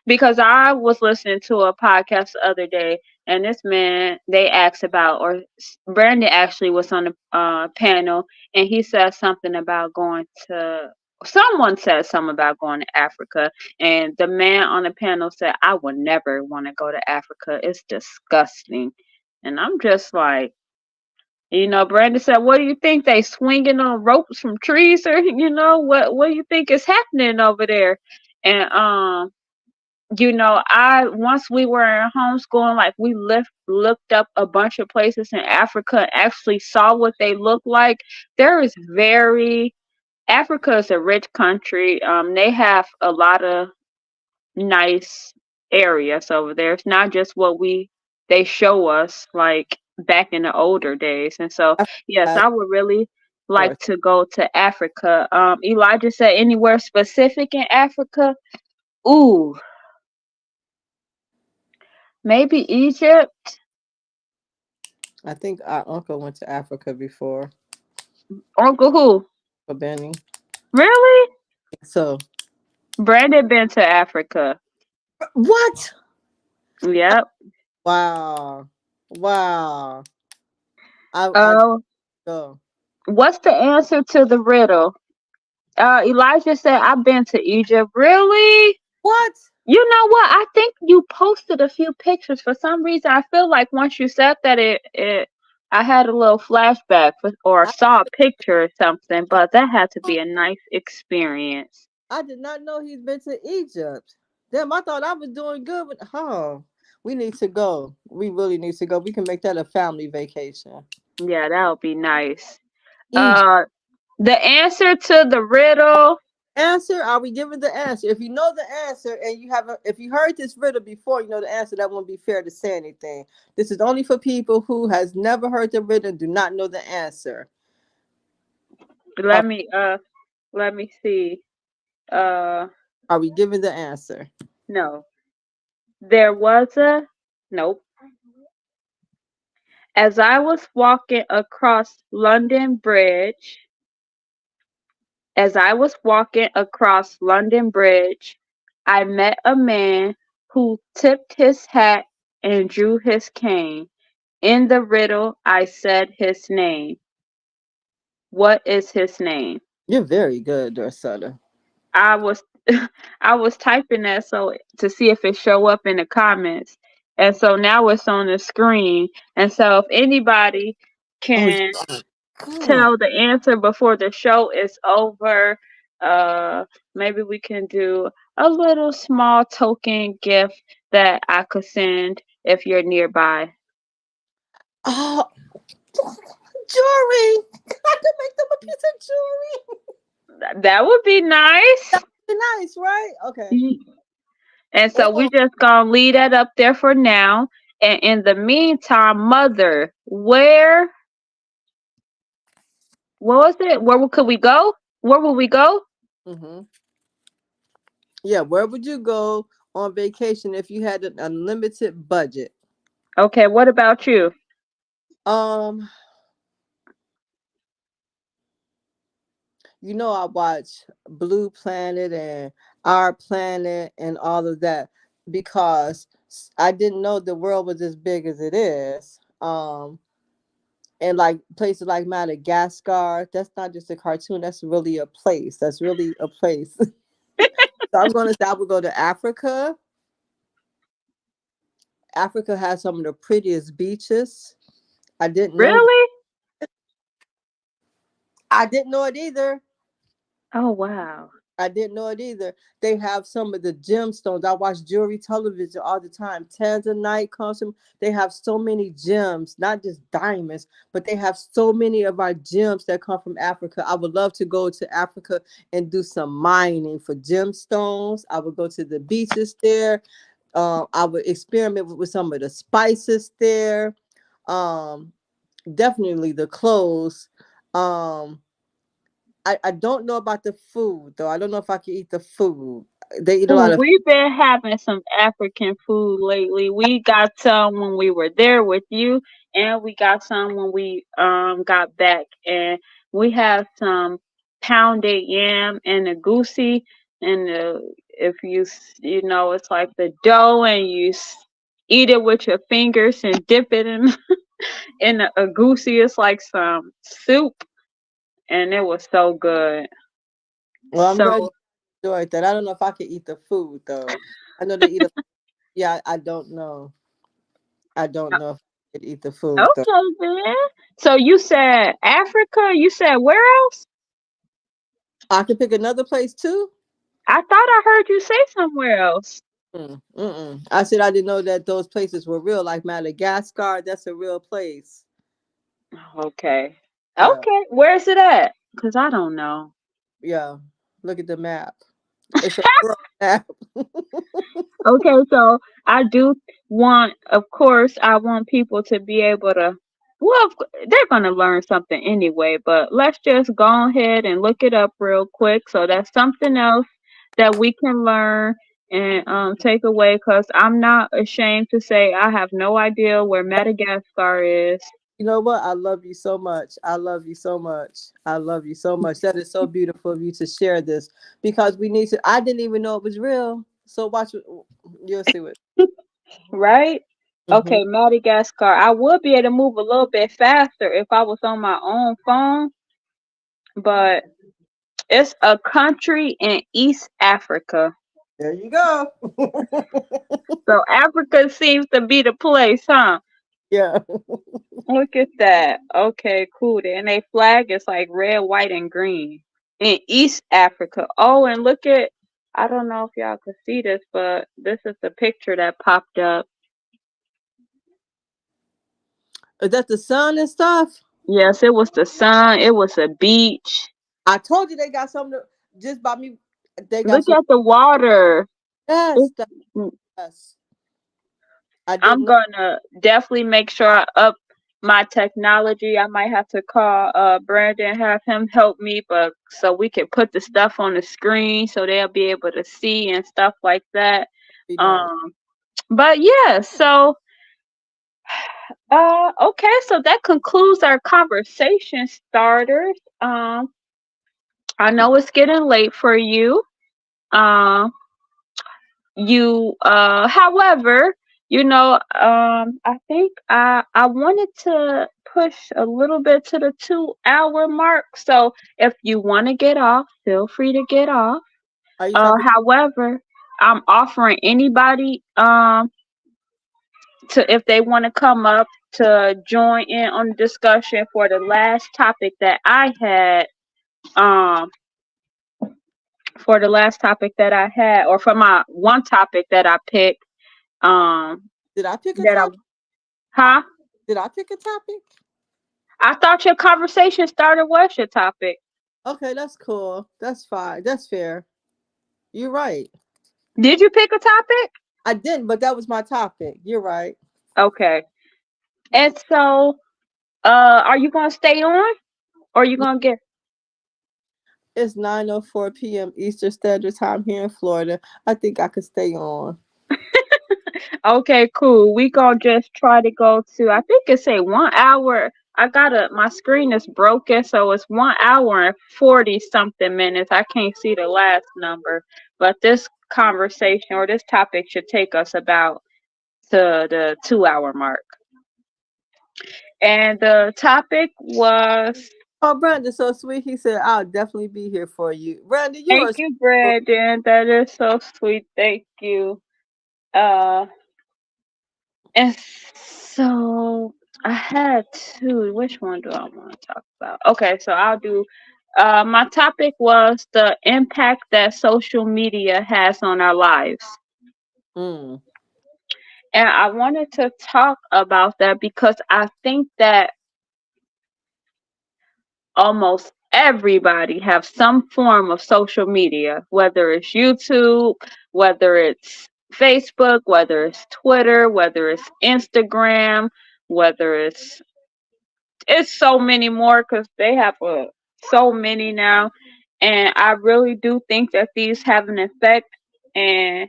because I was listening to a podcast the other day, and this man, they asked about, or Brandon actually was on the panel, and he said something about someone said something about going to Africa. And the man on the panel said, I would never want to go to Africa. It's disgusting. And I'm just like, Brandon said, "What do you think? They swinging on ropes from trees, or what do you think is happening over there?" And I once we were in homeschooling, like we looked up a bunch of places in Africa, and actually saw what they look like. There is very Africa is a rich country. They have a lot of nice areas over there. It's not just what they show us like back in the older days. And so, yes, of I would really like course. to go to Africa. Elijah said anywhere specific in Africa. Ooh, maybe Egypt. I think our uncle went to Africa before Uncle who? for Benny. Really? So Brandon been to Africa. what? Yep. Wow, wow. I Uh, go. what's the answer to the riddle? Elijah said, "I've been to Egypt." Really? What? You know what? I think you posted a few pictures. For some reason, I feel like once you said that, I had a little flashback or I, saw a picture or something. But that had to be a nice experience. I did not know he's been to Egypt. Damn, I thought I was doing good with. Oh, we need to go. We really need to go. We can make that a family vacation. Yeah, that would be nice. Egypt. Uh, the answer to the riddle. Answer? Are we giving the answer? If you know the answer and you haven't, if you heard this riddle before, you know the answer. That won't be fair to say anything. This is only for people who has never heard the riddle and do not know the answer. Are, Let me let me see. Uh, are we giving the answer? no. There was a nope. As I was walking across London Bridge, as I was walking across London Bridge, I met a man who tipped his hat and drew his cane. In the riddle, I said his name. What is his name? You're very good, Dorsetta. I was I was typing that so to see if it show up in the comments. And so now it's on the screen. And so if anybody Oh, can God. tell the answer before the show is over, maybe we can do a little small token gift that I could send if you're nearby. Oh, jewelry. I could make them a piece of jewelry. That would be nice. Be nice, right? Okay. And so we Oh, just gonna leave that up there for now. And in the meantime, mother, what was it? Could we go? Where would we go? hmm yeah. Where would you go on vacation if you had an unlimited budget? Okay, what about you? Um, I watch Blue Planet and Our Planet and all of that because I didn't know the world was as big as it is. And like places like Madagascar, that's not just a cartoon. That's really a place. That's really a place. So I'm gonna say I would go to Africa. Africa has some of the prettiest beaches. I didn't know. Really? I didn't know it either. Oh wow. I didn't know it either. They have some of the gemstones. I watch jewelry television all the time. Tanzanite comes from. They have so many gems, not just diamonds, but they have so many of our gems that come from Africa. I would love to go to Africa and do some mining for gemstones. I would go to the beaches there. I would experiment with some of the spices there. Um, Definitely the clothes. Um, I don't know about the food though. I don't know if I can eat the food. They eat a lot Ooh, of. we've been having some African food lately. We got some when we were there with you, and we got some when we got back. And we have some pounded yam and a goosey, and if you know, it's like the dough, and eat it with your fingers and dip it in in a goosey. It's like some soup, and it was so good. Well, I'm glad you So enjoyed that. I don't know if I can eat the food though. I know they eat a. Yeah, I don't know. I don't know if I could eat the food though. okay, then. So you said Africa. You said where else? I can pick another place too. I thought I heard you say somewhere else. Mm-mm. I said I didn't know that those places were real, like Madagascar. That's a real place. Okay. Yeah, Okay. Where is it at? Because I don't know. yeah. Look at the map. It's a world map. Okay, so I do want, of course, I want people to be able to, well, they're going to learn something anyway, but let's just go ahead and look it up real quick. So that's something else that we can learn and take away because I'm not ashamed to say I have no idea where Madagascar is. You know what? I love you so much. I love you so much. I love you so much. That is so beautiful of you to share this because we need to. I didn't even know it was real. So watch. You'll see what. Right? Hmm Okay, Madagascar. I would be able to move a little bit faster if I was on my own phone, but It's a country in East Africa. There you go. So Africa seems to be the place, huh? Yeah. Look at that. Okay, cool. And their flag is like red, white, and green in East Africa. Oh, and look at, I don't know if y'all could see this, but this is the picture that popped up. Is that the sun and stuff? Yes, it was the sun. It was a beach. I told you they got something just by me. They got Look some. at the water. Yes, It's, yes. I I'm didn't know. gonna definitely make sure I up my technology. I might have to call Brandon, have him help me, but so we can put the stuff on the screen so they'll be able to see and stuff like that. Be nice. Um, but yeah, so okay, so that concludes our conversation starters. I know it's getting late for you. Um, however, I think I wanted to push a little bit to the 2 hour mark. So if you want to get off, feel free to get off. Are you talking? However, I'm offering anybody to, if they want to come up to join in on the discussion for the last topic that I had, um or for my one topic that I picked, um Did I pick a that I topic? huh Did I pick a topic? I thought your conversation starter was your topic. Okay, that's cool. That's fine. That's fair. You're right. Did you pick a topic? I didn't, but that was my topic. You're right. Okay. And so, are you gonna stay on, or are you Yeah, gonna get? it's 9:04 p.m. Eastern Standard Time here in Florida. I think I could stay on. Okay, cool. We gonna just try to go to. I think it say 1 hour. I gotta. My screen is broken, so it's 1 hour and 40 something minutes. I can't see the last number, but this conversation or this topic should take us about to the 2 hour mark. And the topic was. Oh, Brandon, so sweet. He said, I'll definitely be here for you. Brandon, you are Thank you, Brandon. That is so sweet. Thank you. Uh, and so I had two. Which one do I want to talk about? Okay, so I'll do. My topic was the impact that social media has on our lives, mm, and I wanted to talk about that because I think that almost everybody have some form of social media, whether it's YouTube, whether it's Facebook, whether it's Twitter, whether it's Instagram, whether it's so many more because they have so many now. And I really do think that these have an effect and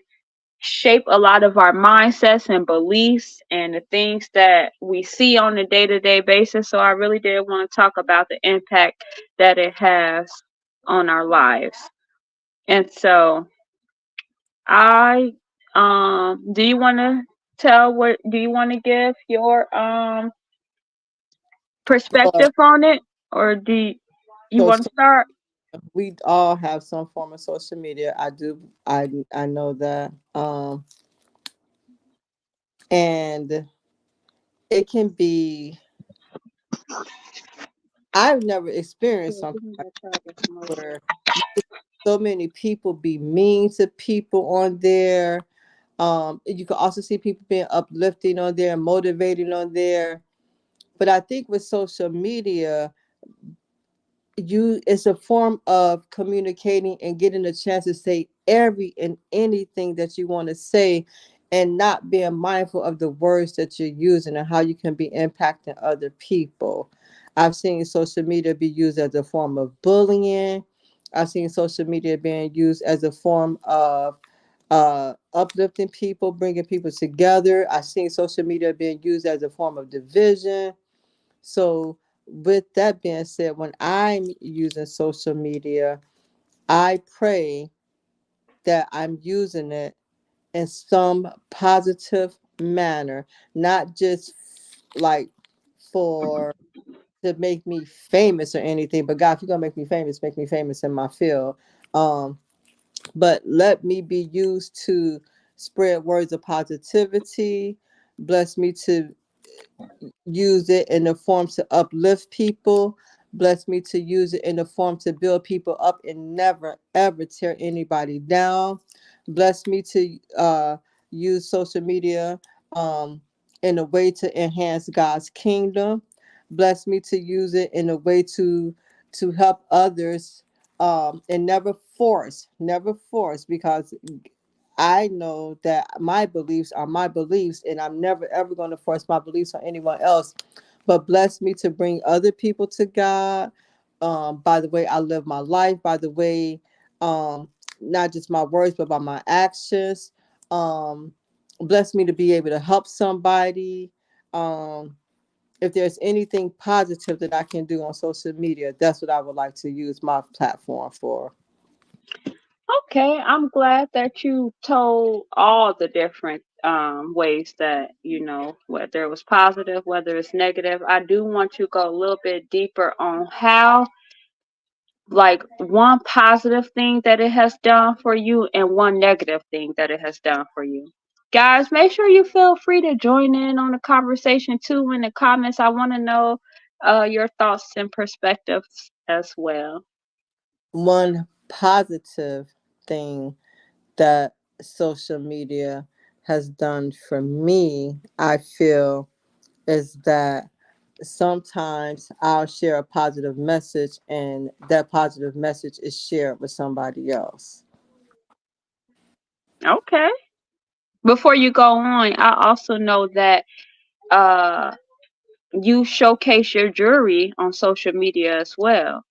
shape a lot of our mindsets and beliefs and the things that we see on a day-to-day basis. So I really did want to talk about the impact that it has on our lives. And so I do you want to tell what do you want to give your well, perspective on it, or you so, want to start? we all have some form of social media. I do. I know that. And it can be. I've never experienced Yeah, something give me like that charger from over there. where so many people be mean to people on there. You can also see people being uplifting on there, motivating on there. But I think with social media, it's a form of communicating and getting a chance to say every and anything that you want to say, and not being mindful of the words that you're using and how you can be impacting other people. I've seen social media be used as a form of bullying. I've seen social media being used as a form of uplifting people, bringing people together. I've seen social media being used as a form of division. So, with that being said, when I'm using social media, I pray that I'm using it in some positive manner, not just like for to make me famous or anything. But God, if you're gonna make me famous in my field. Um, but let me be used to spread words of positivity. Bless me to use it in the form to uplift people. Bless me to use it in the form to build people up and never ever tear anybody down. Bless me to use social media um, in a way to enhance God's kingdom. Bless me to use it in a way to help others and never force, because I know that my beliefs are my beliefs, and I'm never ever going to force my beliefs on anyone else. But bless me to bring other people to God, by the way I live my life, by the way, um, not just my words, but by my actions. Um, Bless me to be able to help somebody. Um, if there's anything positive that I can do on social media, that's what I would like to use my platform for. Okay, I'm glad that you told all the different ways that, whether it was positive, whether it's negative. I do want you to go a little bit deeper on how, like, one positive thing that it has done for you and one negative thing that it has done for you. Guys, make sure you feel free to join in on the conversation too in the comments. I want to know your thoughts and perspectives as well. One positive thing that social media has done for me, I feel, is that sometimes I'll share a positive message and that positive message is shared with somebody else. Okay. Before you go on, I also know that uh, you showcase your jewelry on social media as well.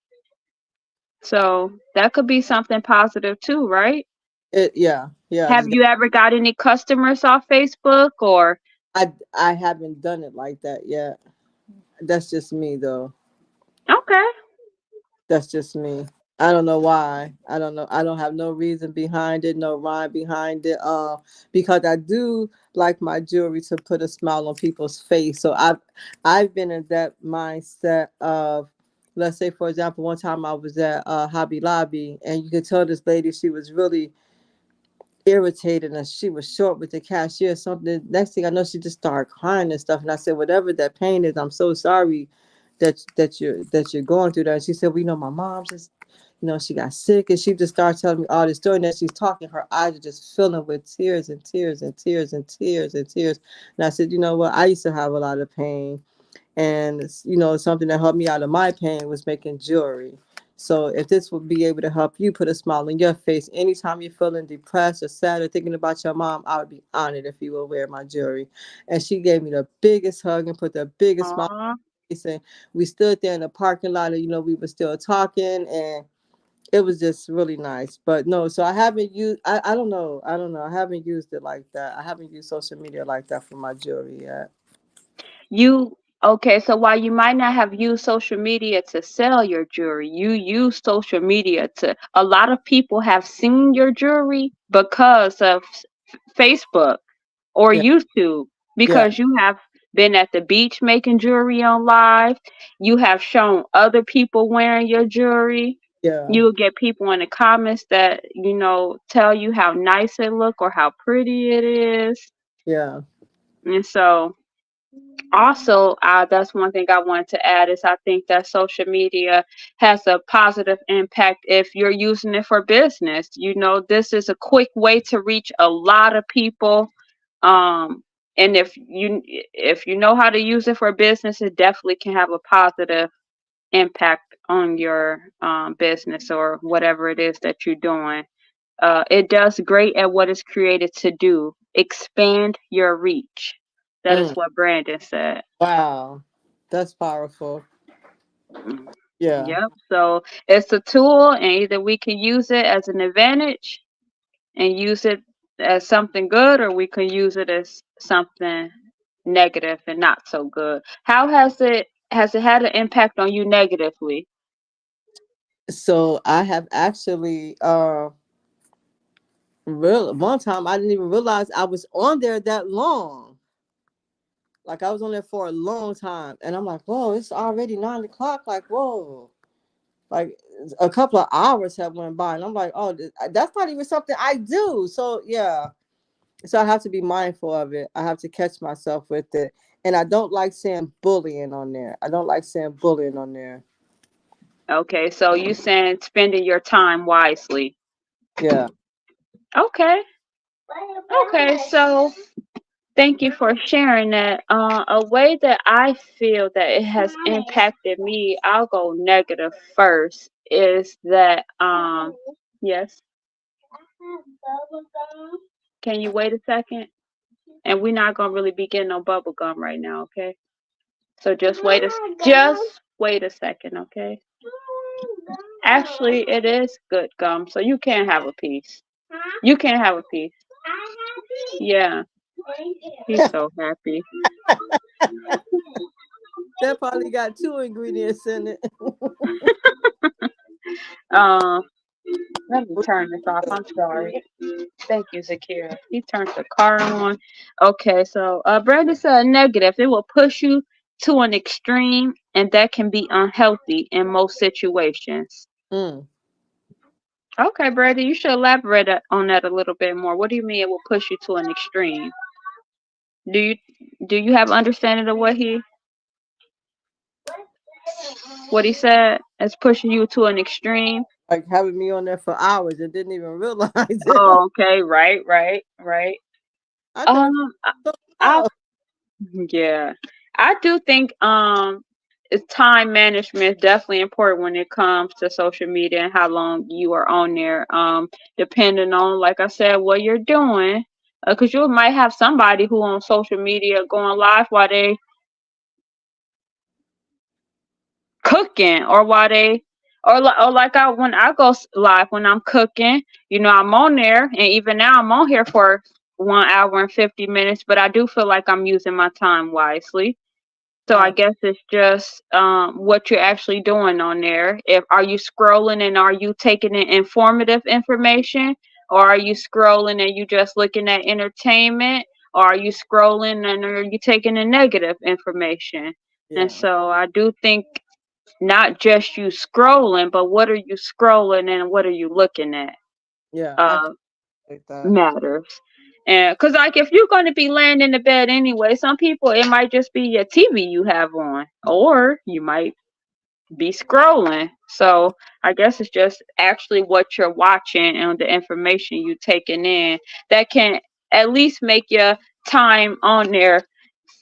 So that could be something positive too, right? Yeah. Have you ever got any customers off Facebook or? I haven't done it like that yet. That's just me though. Okay. That's just me. I don't know why. I don't know. I don't have no reason behind it, no rhyme behind it. Because I do like my jewelry to put a smile on people's face. So I've been in that mindset of, let's say for example, one time I was at Hobby Lobby, and you could tell this lady, she was really irritated, and she was short with the cashier or something. Next thing I know, she just started crying and stuff. And I said, whatever that pain is, I'm so sorry that you're going through that. And she said, well, my mom just, she got sick, and she just started telling me all this story. And as she's talking, her eyes are just filling with tears and tears and tears and tears and tears. And I said, you know what? I used to have a lot of pain, and something that helped me out of my pain was making jewelry. So if this would be able to help you put a smile on your face anytime you're feeling depressed or sad or thinking about your mom, I would be honored if you will wear my jewelry. And she gave me the biggest hug and put the biggest smile Aw. on my face. And we stood there in the parking lot, and we were still talking, and it was just really nice. But no, so I haven't used, I don't know, I haven't used it like that. I haven't used social media like that for my jewelry yet. You okay, so while you might not have used social media to sell your jewelry, you use social media to a lot of people have seen your jewelry because of Facebook or Yeah, YouTube yeah, because you have been at the beach making jewelry on live. You have shown other people wearing your jewelry. yeah, You will get people in the comments that, tell you how nice it look or how pretty it is. yeah. And so also, that's one thing I wanted to add is I think that social media has a positive impact if you're using it for business. This is a quick way to reach a lot of people. And if you know how to use it for business, it definitely can have a positive impact on your business or whatever it is that you're doing. It does great at what it's created to do, expand your reach. That is Mm. what Brandon said. Wow, that's powerful. Mm. Yeah. Yep. So it's a tool, and either we can use it as an advantage and use it as something good, or we can use it as something negative and not so good. How has it had an impact on you negatively? So I have actually real one time I didn't even realize I was on there that long. Like I was on there for a long time, and I'm like, whoa, it's already 9 o'clock. Like, whoa, like a couple of hours have went by, and I'm like, oh, that's not even something I do. So yeah, so I have to be mindful of it. I have to catch myself with it, and I don't like saying bullying on there. I don't like saying bullying on there. Okay, so you saying spending your time wisely. Yeah. Okay. Okay, so thank you for sharing that. A way that I feel that it has impacted me, I'll go negative first, is that yes. Can you wait a second? And we're not gonna really be getting no bubble gum right now, okay? So just wait a second, okay? Actually, it is good gum, so you can have a piece. You can have a piece. Yeah, he's so happy. That probably got two ingredients in it. Um, let me turn this off. I'm sorry. Thank you, Zakira. He turned the car on. Okay, so Brandon said negative. It will push you to an extreme, and that can be unhealthy in most situations. Mm. Okay, Brandon, you should elaborate on that a little bit more. What do you mean it will push you to an extreme? Do you do you have understanding of what he said? It's pushing you to an extreme. Like having me on there for hours and didn't even realize it. Oh, okay, right, right, right. I could have Um, so I well. Yeah, I do think time management is definitely important when it comes to social media and how long you are on there. Depending on, like I said, what you're doing, because you might have somebody who on social media going live while they cooking or while they or like I when I go live when I'm cooking, I'm on there, and even now I'm on here for 1 hour and 50 minutes, but I do feel like I'm using my time wisely. So I Uh, guess it's just what you're actually doing on there. If are you scrolling and are you taking in informative information, or are you scrolling and you just looking at entertainment, or are you scrolling and are you taking in negative information? And yeah, so I do think not just you scrolling, but what are you scrolling and what are you looking at? yeah, I can Uh, take that. Matters. And because like if you're going to be laying in the bed anyway, some people it might just be your TV you have on, or you might be scrolling. So I guess it's just actually what you're watching and the information you taking in that can at least make your time on there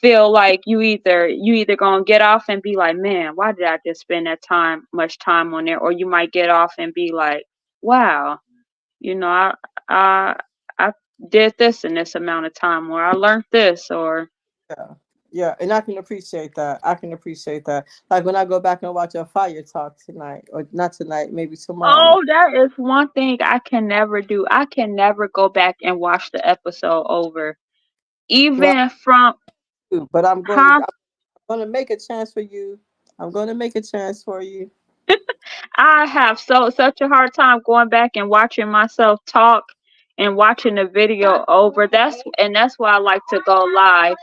feel like you either gonna get off and be like, man, why did I just spend that much time on there? Or you might get off and be like, wow, you know, I I did this in this amount of time, or I learned this, or Yeah, yeah, and I can appreciate that. I can appreciate that. Like when I go back and watch a Fire Talk tonight, or not tonight, maybe tomorrow night. oh, that is one thing I can never do. I can never go back and watch the episode over, Well, even from but huh. I'm going to make a chance for you. I'm going to make a chance for you. I have such a hard time going back and watching myself talk and watching the video over. That's why I like to go live,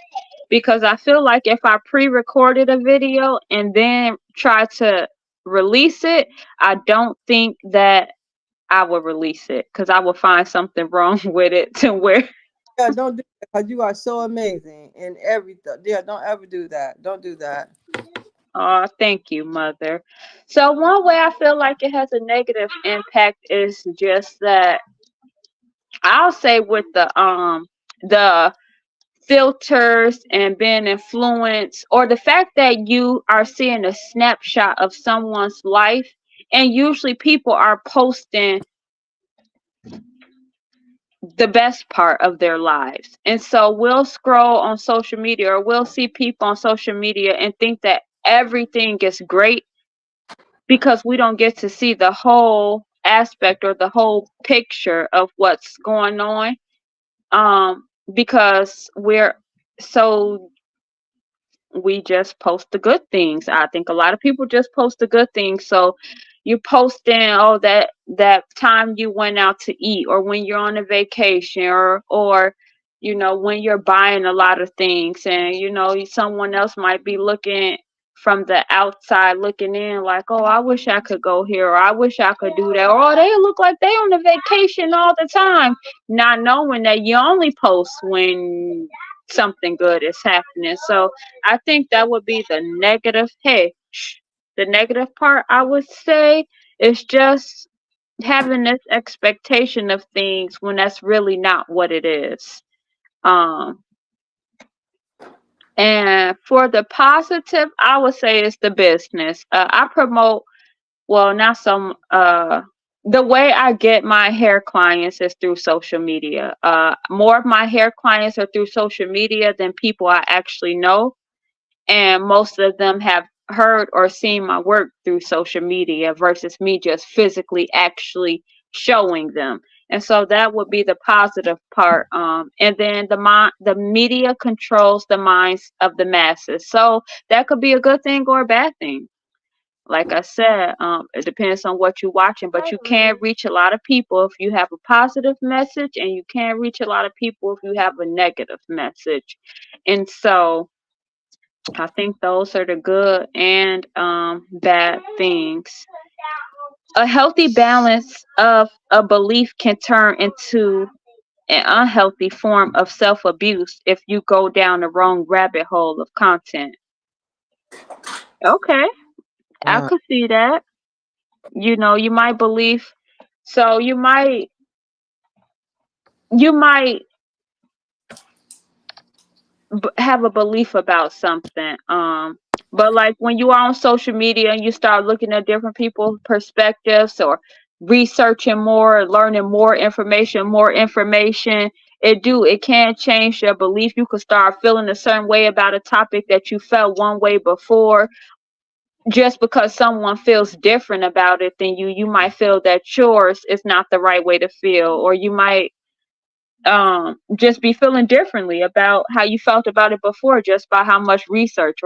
because I feel like if I pre-recorded a video and then try to release it, I don't think that I would release it because I would find something wrong with it to where. Yeah, don't do that because you are so amazing in everything. Yeah, don't ever do that. Don't do that. Oh, thank you, mother. So one way I feel like it has a negative impact is just that I'll say with the filters and being influenced, or the fact that you are seeing a snapshot of someone's life, and usually people are posting the best part of their lives, and so we'll scroll on social media or we'll see people on social media and think that everything is great because we don't get to see the whole aspect or the whole picture of what's going on, because so we just post the good things. I think a lot of people just post the good things. So you posting, oh, that time you went out to eat, or when you're on a vacation, or when you're buying a lot of things, and someone else might be looking from the outside looking in like, oh, I wish I could go here, or I wish I could do that, or oh, they look like they on a vacation all the time, not knowing that you only post when something good is happening. So I think that would be the negative. Hey, the negative part, I would say, is just having this expectation of things when that's really not what it is. um, and for the positive, I would say it's the business. I promote, well, not some, the way I get my hair clients is through social media. More of my hair clients are through social media than people I actually know, and most of them have heard or seen my work through social media versus me just physically actually showing them. And so that would be the positive part. And then the media controls the minds of the masses, so that could be a good thing or a bad thing. Like I said, it depends on what you're watching, but you can reach a lot of people if you have a positive message, and you can reach a lot of people if you have a negative message. And so I think those are the good and bad things. A healthy balance of a belief can turn into an unhealthy form of self abuse if you go down the wrong rabbit hole of content. Okay, I Uh, could see that. You might believe, so you might have a belief about something. But like when you are on social media and you start looking at different people's perspectives, or researching more, learning more information, it can change your belief. You could start feeling a certain way about a topic that you felt one way before. Just because someone feels different about it than you might feel that yours is not the right way to feel, or you might just be feeling differently about how you felt about it before, just by how much research,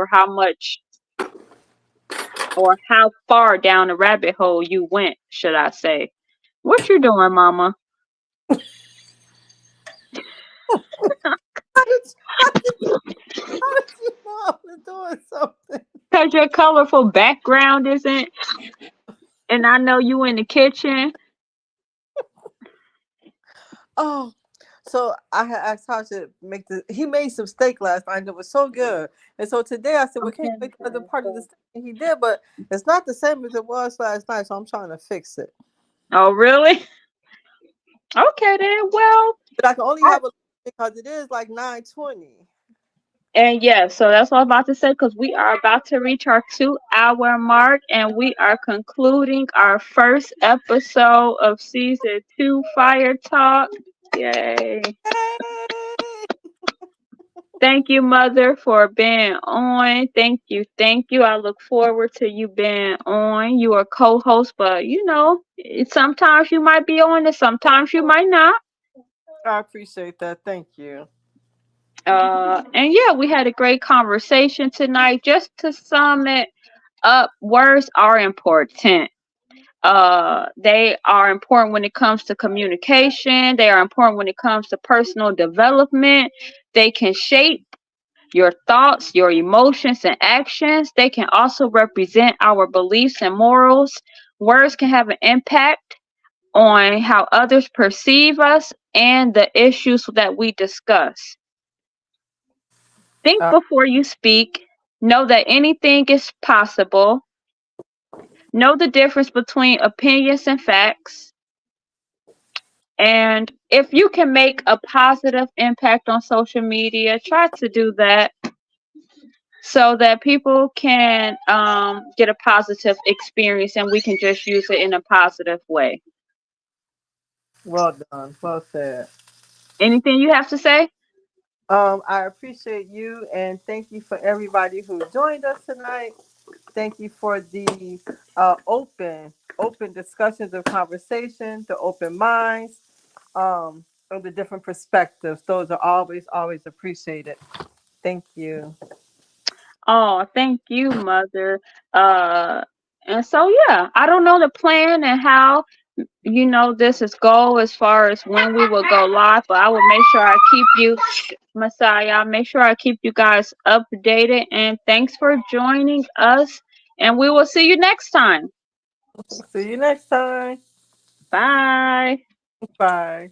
or how far down the rabbit hole you went, should I say. What you doing, mama? how did how did how did you know I was doing something? Because your colorful background isn't, and I know you in the kitchen. Oh, so I had asked how to make the. He made some steak last night. And it was so good, and so today I said, "Well, can you make the other part of the steak?" And he did, but it's not the same as it was last night. So I'm trying to fix it. Oh, really? Okay, then. Well, But I can only I, have a because it is like 9:20. and yeah, so that's what I'm about to say, because we are about to reach our 2 hour mark, and we are concluding our first episode of season 2 Fire Talk. Yay. Yay! Thank you, Mother, for being on. Thank you. Thank you. I look forward to you being on. You are co host, but sometimes you might be on and sometimes you might not. I appreciate that. Thank you. And yeah, we had a great conversation tonight. Just to sum it up, words are important. They are important when it comes to communication, they are important when it comes to personal development. They can shape your thoughts, your emotions, and actions. They can also represent our beliefs and morals. Words can have an impact on how others perceive us and the issues that we discuss. Think Uh, before you speak. Know that anything is possible. Know the difference between opinions and facts. And if you can make a positive impact on social media, try to do that, so that people can get a positive experience, and we can just use it in a positive way. well done. Well said. Anything you have to say? I appreciate you and thank you for everybody who joined us tonight. Thank you for the open discussions of conversation, the open minds, of the different perspectives. Those are always appreciated. Thank you. Oh, thank you, Mother. Uh, and so, yeah, I don't know the plan and how. this is goal as far as when we will go live, but I will make sure I keep you, Messiah. I'll make sure I keep you guys updated. And thanks for joining us. And we will see you next time. See you next time. Bye. Bye.